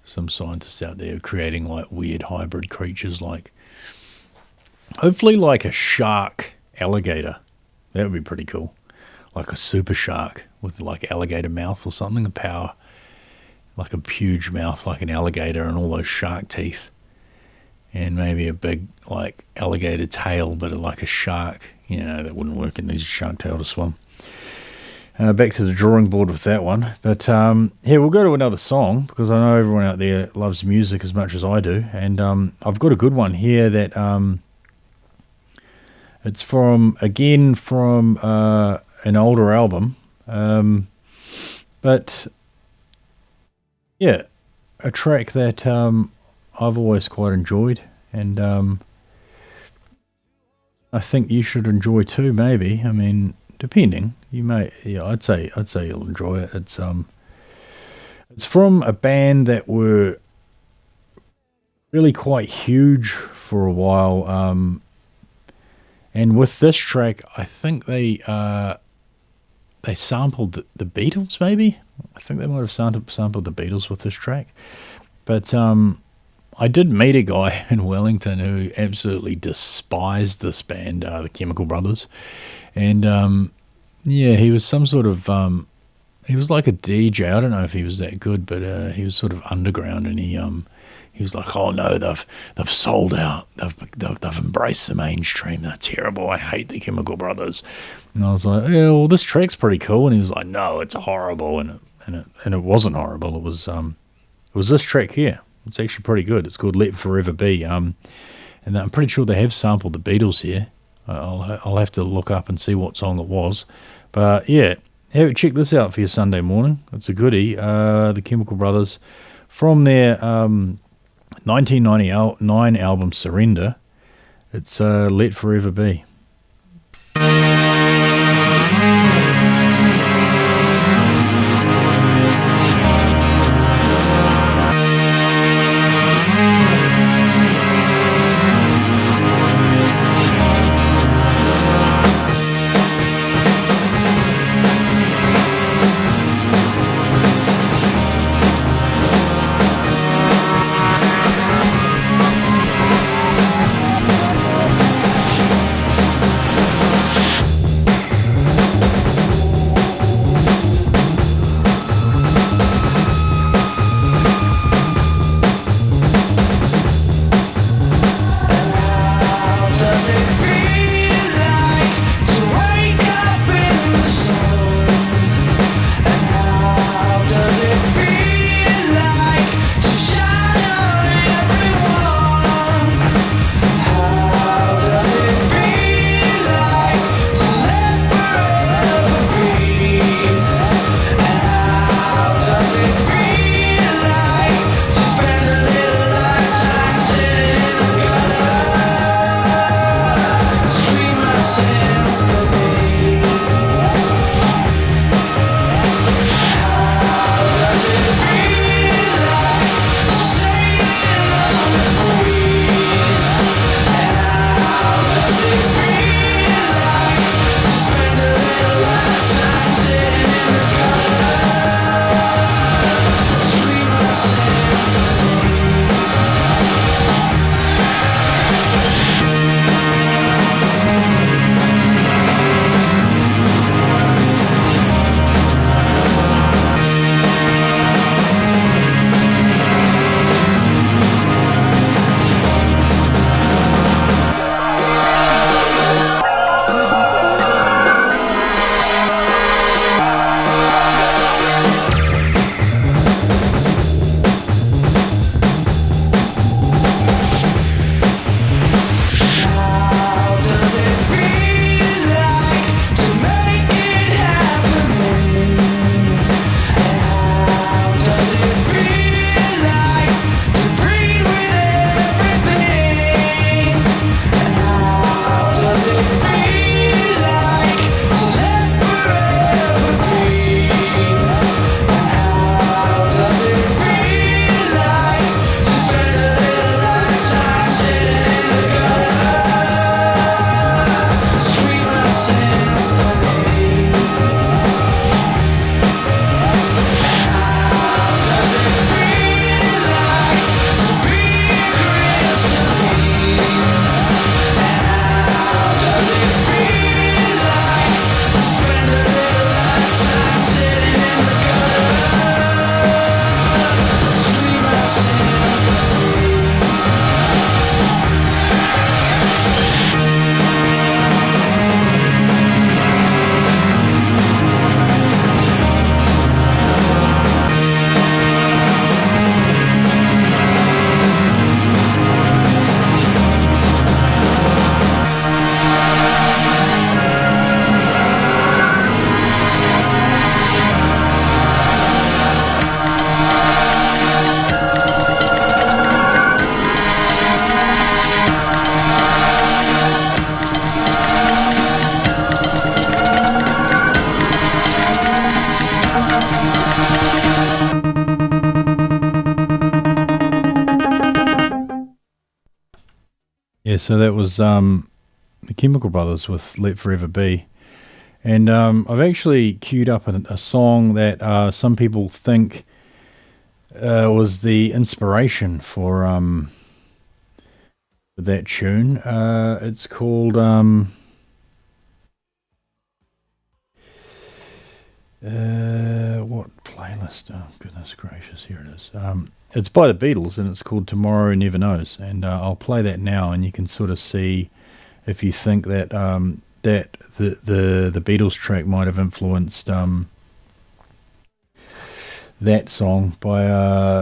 some scientists out there creating like weird hybrid creatures, like, hopefully like a shark alligator. That would be pretty cool. Like a super shark with like alligator mouth or something, the power, like a huge mouth like an alligator and all those shark teeth, and maybe a big like alligator tail but like a shark. You know, that wouldn't work, and needs a shark tail to swim. Back to the drawing board with that one. But we'll go to another song, because I know everyone out there loves music as much as I do, and I've got a good one here that it's from an older album, but yeah, a track that I've always quite enjoyed, and I think you should enjoy too. Maybe, I mean, depending, you may. Yeah, I'd say you'll enjoy it. It's from a band that were really quite huge for a while, and with this track, I think they sampled the Beatles, maybe. I think they might have sampled the Beatles with this track. But I did meet a guy in Wellington who absolutely despised this band, the Chemical Brothers. And Yeah, he was some sort of he was like a DJ. I don't know if he was that good, but he was sort of underground, and he was like, "Oh no, they've sold out. They've embraced the mainstream. They're terrible. I hate the Chemical Brothers." And I was like, "Yeah, well, this track's pretty cool." And he was like, "No, it's horrible," and it wasn't horrible. It was this track here. It's actually pretty good. It's called "Let Forever Be." And I'm pretty sure they have sampled the Beatles here. I'll have to look up and see what song it was. But yeah, check this out for your Sunday morning. It's a goodie. The Chemical Brothers from their 1999 album Surrender. It's Let Forever Be. Yeah, so that was the Chemical Brothers with Let Forever Be. And I've actually queued up a song that some people think was the inspiration for that tune. It's called What playlist? Oh, goodness gracious, here it is. It's by the Beatles, and it's called Tomorrow Never Knows. And I'll play that now, and you can sort of see if you think that that the Beatles track might have influenced that song by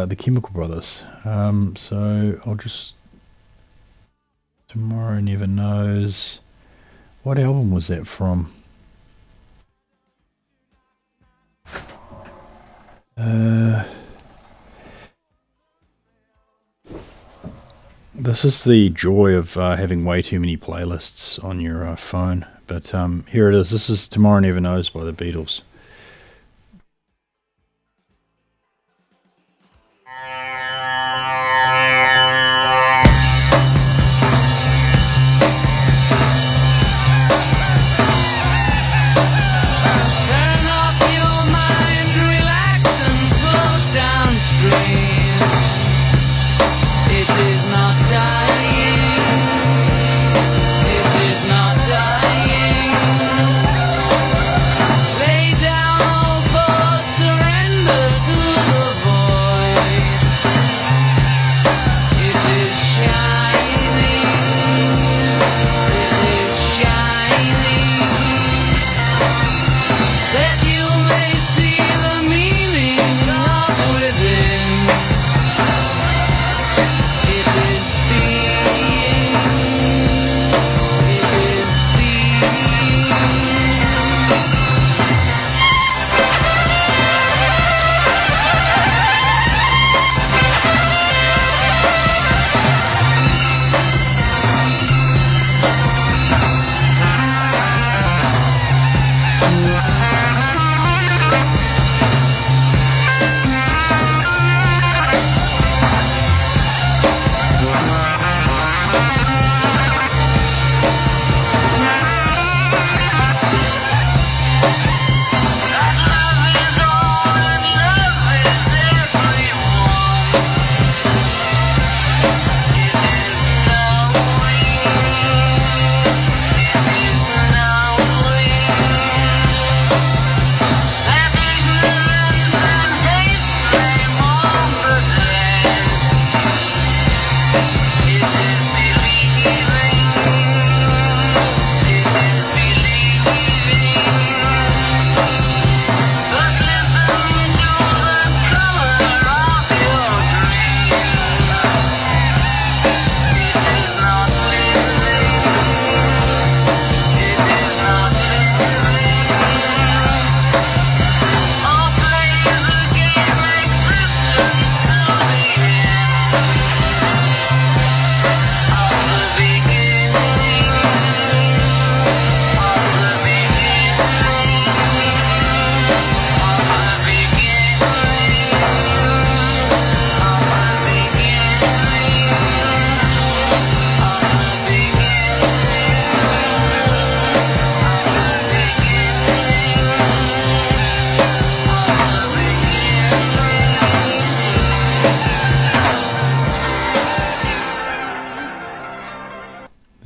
the Chemical Brothers. So I'll just... Tomorrow Never Knows. What album was that from? This is the joy of having way too many playlists on your phone. But here it is. This is Tomorrow Never Knows by the Beatles.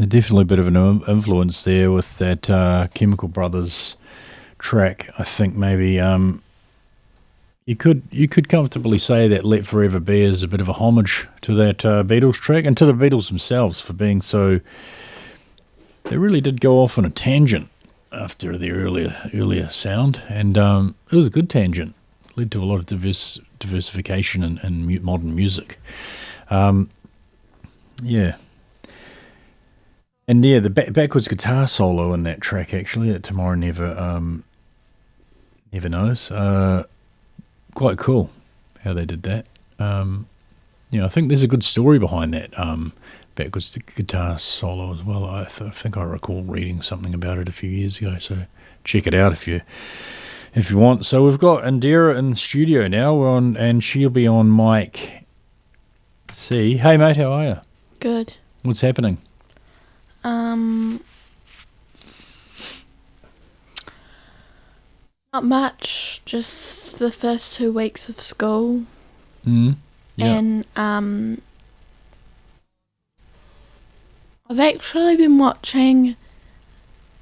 Definitely a bit of an influence there with that Chemical Brothers track. I think maybe you could comfortably say that Let Forever Be is a bit of a homage to that Beatles track and to the Beatles themselves for being so... They really did go off on a tangent after the earlier sound, and it was a good tangent. It led to a lot of diversification in modern music. Yeah. And yeah, the backwards guitar solo in that track, actually, that Tomorrow Never Knows, quite cool how they did that. I think there's a good story behind that backwards guitar solo as well. I think I recall reading something about it a few years ago, so check it out if you want. So we've got Indira in the studio now, and she'll be on mic C. Hey mate, how are you? Good. What's happening? Not much, just the first 2 weeks of school. Yeah. And I've actually been watching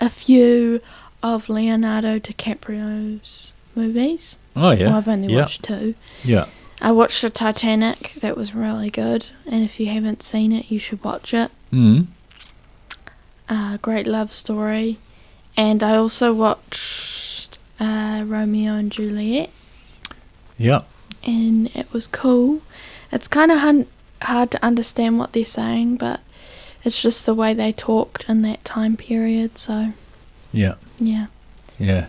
a few of Leonardo DiCaprio's movies. Oh yeah. Well, I've only yeah. watched 2. Yeah. I watched the Titanic. That was really good. And if you haven't seen it, you should watch it. Mm. Great love story. And I also watched Romeo and Juliet. Yeah. And it was cool. It's kind of hard to understand what they're saying, but it's just the way they talked in that time period. So, Yeah. yeah. Yeah.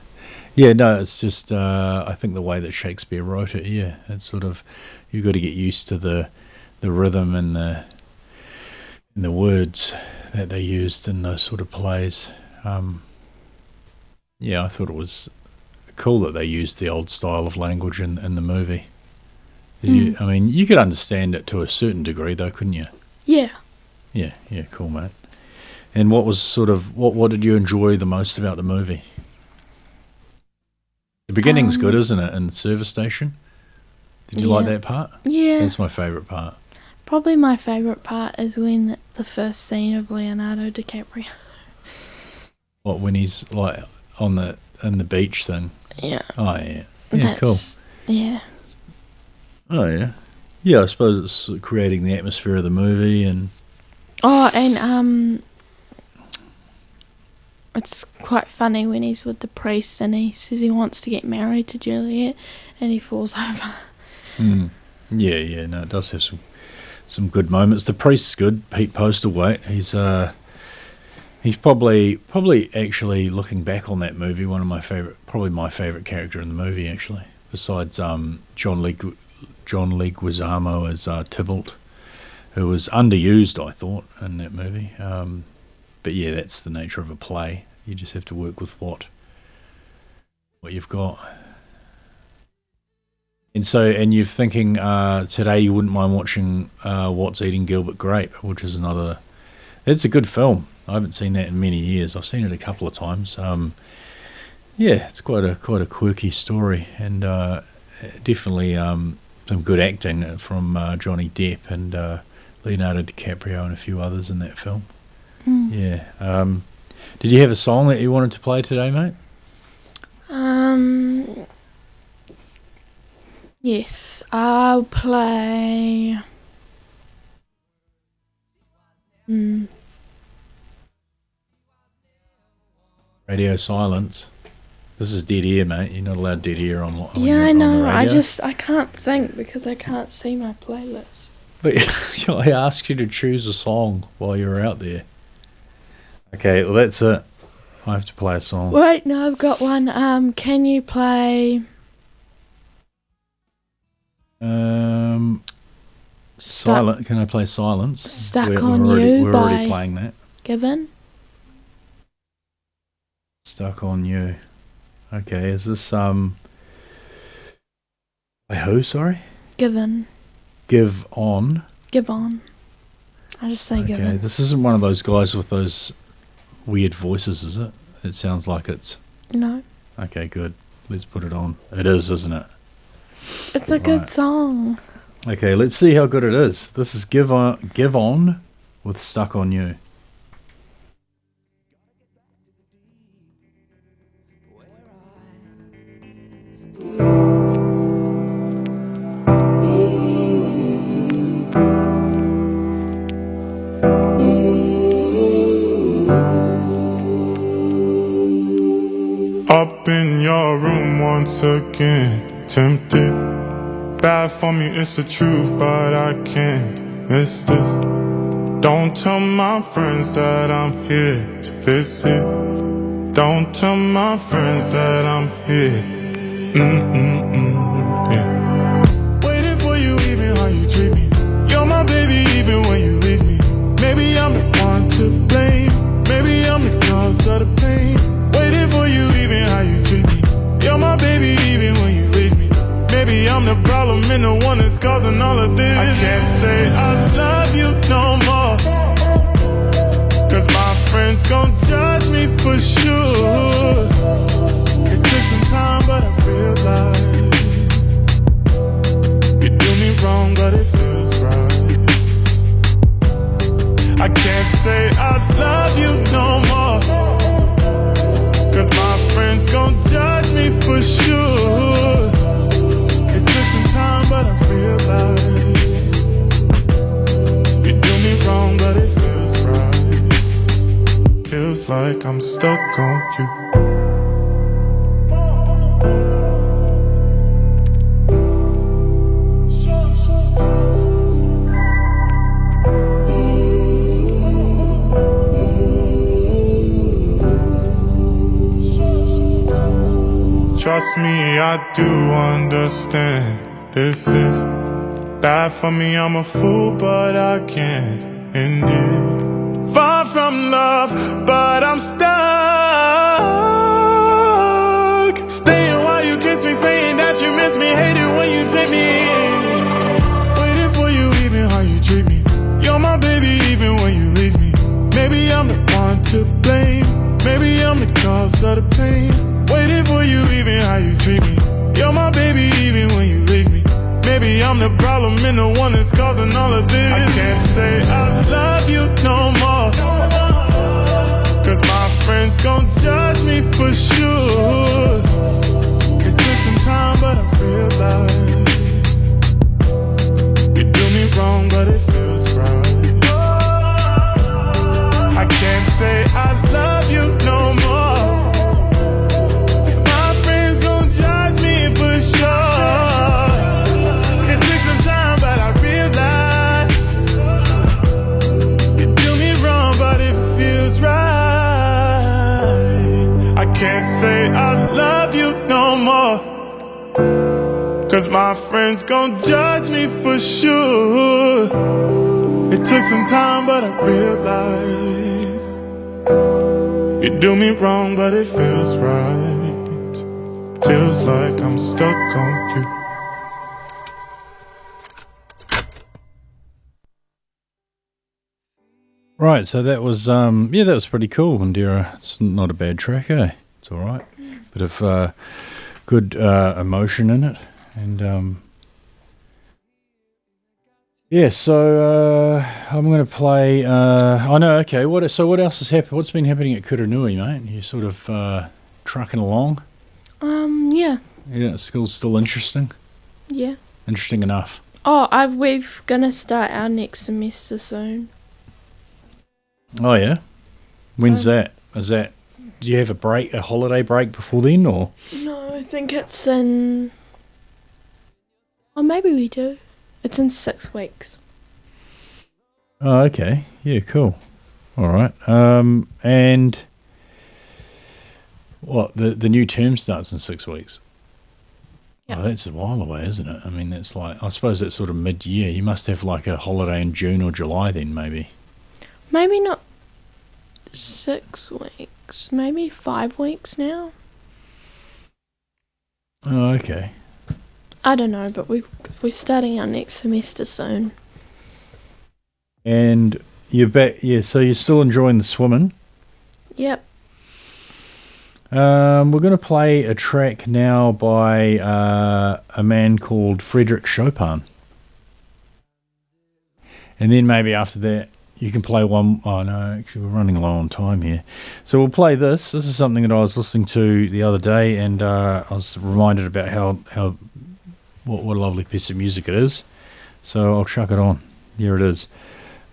Yeah, no, it's just, I think the way that Shakespeare wrote it, yeah, it's sort of, you've got to get used to the rhythm and the words that they used in those sort of plays. Yeah, I thought it was cool that they used the old style of language in the movie. I mean, you could understand it to a certain degree, though, couldn't you? Yeah. Yeah, cool, mate. And what was sort of, what did you enjoy the most about the movie? The beginning's good, isn't it? In the service station. Did you like that part? Yeah. That's my favourite part. Probably my favourite part is when the first scene of Leonardo DiCaprio. What, when he's like in the beach thing? Yeah. Oh yeah. Yeah, cool. Yeah. Oh yeah. Yeah, I suppose it's creating the atmosphere of the movie and. Oh, and it's quite funny when he's with the priest and he says he wants to get married to Juliet, and he falls over. Yeah. No, it does have some good moments. The priest's good. Pete Postlethwaite. He's probably actually, looking back on that movie, probably my favourite character in the movie actually. Besides John Leguizamo as Tybalt, who was underused, I thought, in that movie. But yeah, that's the nature of a play. You just have to work with what you've got. And you're thinking today you wouldn't mind watching What's Eating Gilbert Grape, which is another. It's a good film. I haven't seen that in many years. I've seen it a couple of times. Yeah, it's quite a quirky story, and definitely some good acting from Johnny Depp and Leonardo DiCaprio and a few others in that film. Yeah. Did you have a song that you wanted to play today, mate? Yes, I'll play. Radio silence. This is dead air, mate. You're not allowed dead air on Yeah, I on the know. radio. I can't think because I can't see my playlist. But I asked you to choose a song while you were out there. Okay, well that's it. I have to play a song. Wait, no, I've got one. Can you play? Silent. Can I play Silence? Stuck We're on already, You We're by already playing that. Given. Stuck on You. Okay, is this by who? Sorry. Given. Give On. Give on. I just say Okay, given. this isn't one of those guys with those weird voices, is it? It sounds like it's. No. Okay, good. Let's put it on. It is, isn't it? It's a good song. Okay, let's see how good it is. This is Give On with Stuck on You. Up in your room once again, tempted. Bad for me, it's the truth, but I can't miss this. Don't tell my friends that I'm here to visit. Don't tell my friends that I'm here. Yeah. Waiting for you even how you treat me. You're my baby even when you leave me. Maybe I'm the one to blame. Maybe I'm the cause of the pain. Waiting for you even how you treat me. You're my baby even when you leave me. Maybe I'm the problem and the one that's causing all of this. I can't say I love you no more, cause my friends gon' judge me for sure. It took some time but I realized you do me wrong but it feels right. I can't say I love you no more, cause my friends gon' judge me for sure. stuck on you. Trust me, I do understand. This is bad for me, I'm a fool, but I can't end it. Far from love, but I'm stuck. Staying while you kiss me, saying that you miss me. Hate it when you take me in. Waiting for you even how you treat me. You're my baby even when you leave me. Maybe I'm the one to blame. Maybe I'm the cause of the pain. Waiting for you even how you treat me. You're my baby even when you leave me. Maybe I'm the problem and the one that's causing all of this. I can't say I love you no more, cause my friends gon' judge me for sure. It took some time but I realized you do me wrong but it feels right. I can't say I love you no more, cause my friends gon' judge me for sure. It took some time but I realized you do me wrong but it feels right. I can't say I love you no more, cause my friends gon' judge me for sure. It took some time but I realized you do me wrong but it feels right. Feels like I'm stuck on you. Right, so that was that was pretty cool, Indira. It's not a bad track, eh? It's all right. Bit of good emotion in it, and So I'm going to play. I know. Okay. What else has happened? What's been happening at Kuranui, mate? You sort of trucking along. Yeah. Yeah, school's still interesting. Yeah. Interesting enough. Oh, we've gonna start our next semester soon. Oh yeah. When's that? Is that? Do you have a holiday break before then, or? No, I think it's in. Oh, maybe we do. It's in 6 weeks. Oh, okay. Yeah, cool. All right. And what the new term starts in 6 weeks. Yeah. Oh, that's a while away, isn't it? I mean, that's like, I suppose that's sort of mid-year. You must have like a holiday in June or July then, maybe. Maybe not 6 weeks. Maybe 5 weeks now. Oh, okay. I don't know, but we're starting our next semester soon. And you're back, so you're still enjoying the swimming. Yep. We're going to play a track now by a man called Frederick Chopin. And then maybe after that, you can play one. Oh, no, actually, we're running low on time here. So we'll play this. This is something that I was listening to the other day, and I was reminded about what a lovely piece of music it is. So I'll chuck it on. Here it is.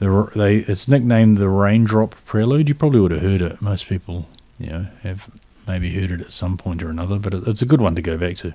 It's nicknamed the Raindrop Prelude. You probably would have heard it. Most people, have maybe heard it at some point or another, but it's a good one to go back to.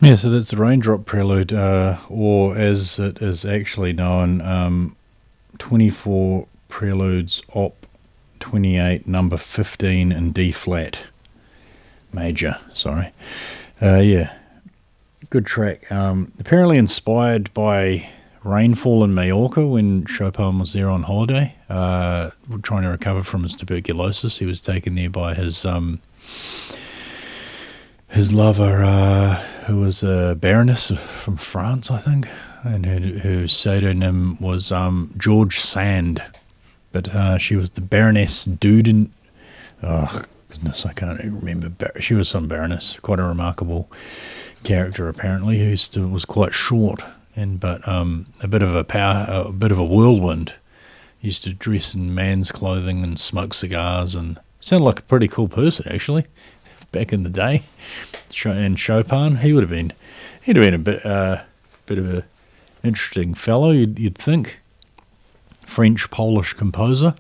Yeah, so that's the Raindrop Prelude, or as it is actually known, 24 Preludes Op 28, number 15 in D flat major. Sorry. Yeah, good track. Apparently inspired by rainfall in Majorca when Chopin was there on holiday, trying to recover from his tuberculosis. He was taken there by his lover, who was a baroness from France, I think, and whose pseudonym was George Sand, but she was the Baroness Duden. Oh goodness, I can't even remember. She was some baroness, quite a remarkable character apparently, who was quite short, but a bit of a whirlwind. Used to dress in man's clothing and smoke cigars, and sounded like a pretty cool person actually. Back in the day, and Chopin, he'd have been a bit of a interesting fellow, you'd think. French-Polish composer,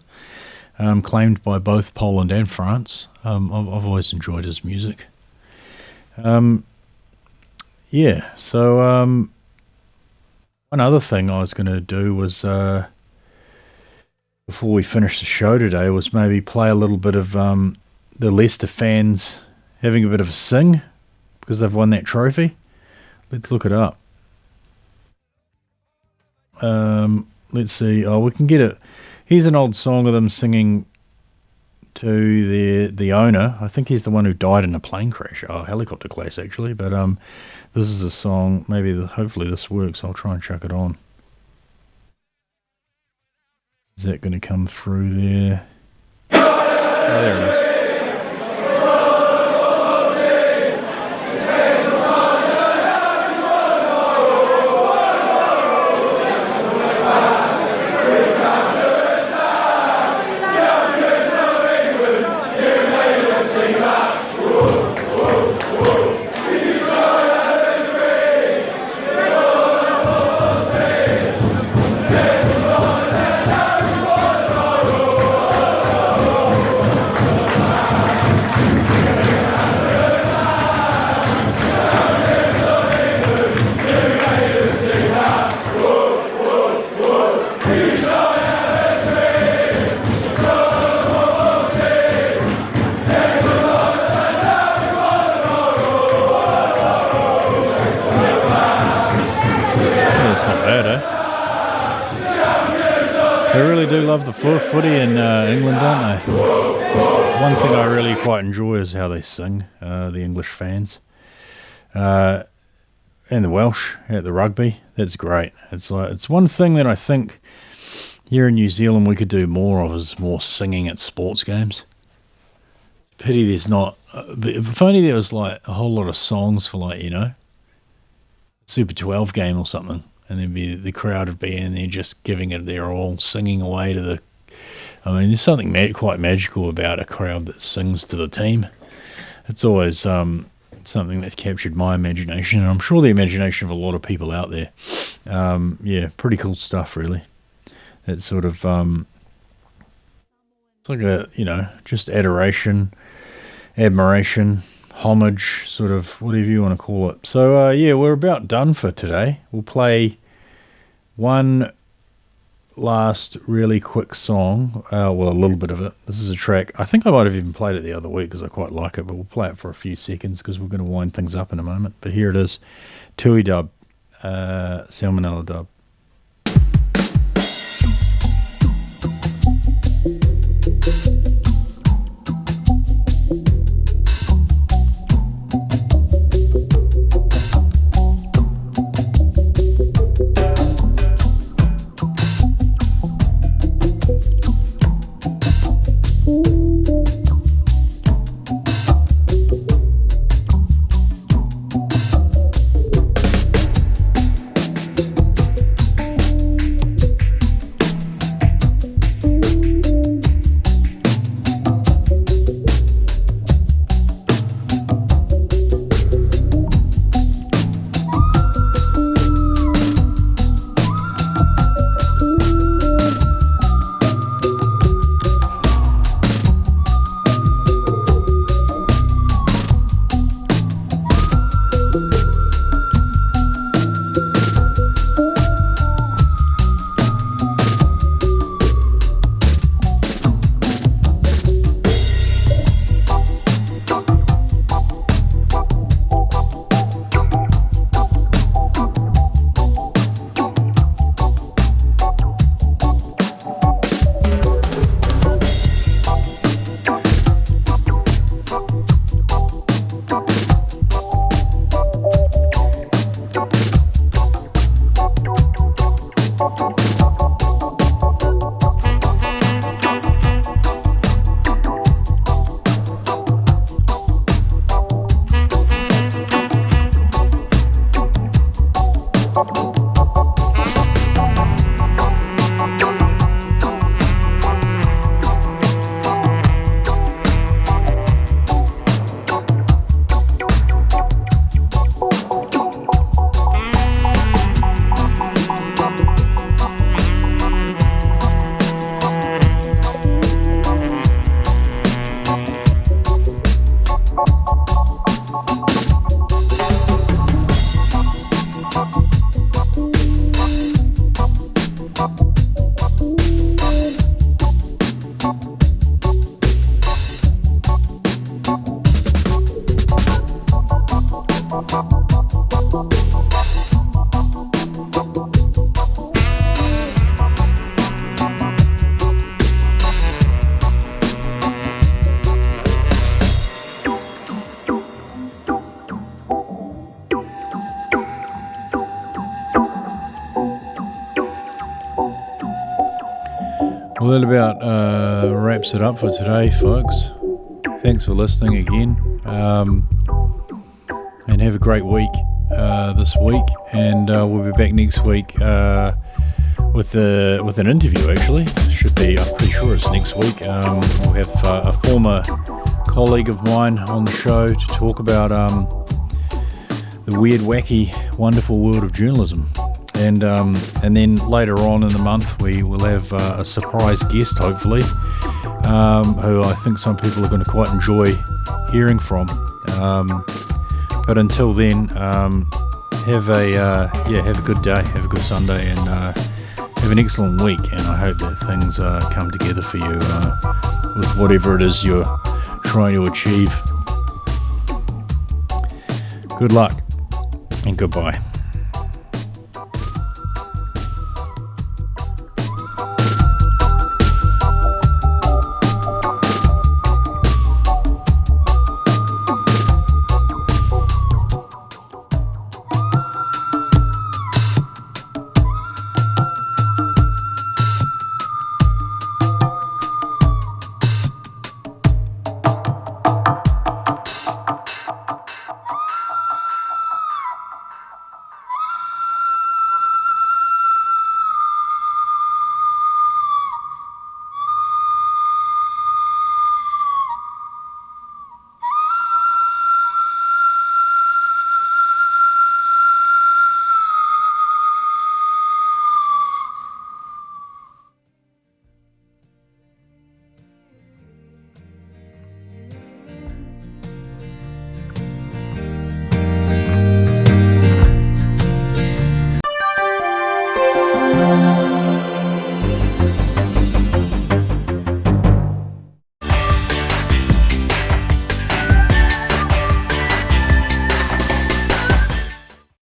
claimed by both Poland and France. I've always enjoyed his music. Yeah. So one other thing I was going to do was, before we finish the show today, was maybe play a little bit of the Leicester fans having a bit of a sing because they've won that trophy. Let's look it up. Let's see. Oh, we can get it. Here's an old song of them singing to the owner. I think he's the one who died in a plane crash. Oh, helicopter crash actually. But this is a song. Hopefully this works. I'll try and chuck it on. Is that going to come through there? Oh, there it is. The footy in England, don't they? One thing I really quite enjoy is how they sing, the English fans, and the Welsh at the rugby. That's great. It's one thing that I think here in New Zealand we could do more of, is more singing at sports games. It's a pity there's not. If only there was like a whole lot of songs for, like, Super 12 game or something. And then the crowd would be in there just giving it their all, singing away to the... I mean, there's something quite magical about a crowd that sings to the team. It's always something that's captured my imagination, and I'm sure the imagination of a lot of people out there. Yeah, pretty cool stuff, really. It's sort of... it's like a, just adoration, admiration, homage, sort of, whatever you want to call it. So, yeah, we're about done for today. We'll play one last really quick song, well, a little bit of it. This is a track, I think I might have even played it the other week because I quite like it, but we'll play it for a few seconds because we're going to wind things up in a moment. But here it is, Tui Dub, Salmonella Dub. Well, that about wraps it up for today, folks. Thanks for listening again, and have a great week this week. And we'll be back next week with an interview. Actually, should be. I'm pretty sure it's next week. We'll have a former colleague of mine on the show to talk about the weird, wacky, wonderful world of journalism. And then later on in the month we will have a surprise guest, hopefully, who I think some people are going to quite enjoy hearing from. But until then, have a good day, have a good Sunday, and have an excellent week. And I hope that things come together for you with whatever it is you're trying to achieve. Good luck and goodbye.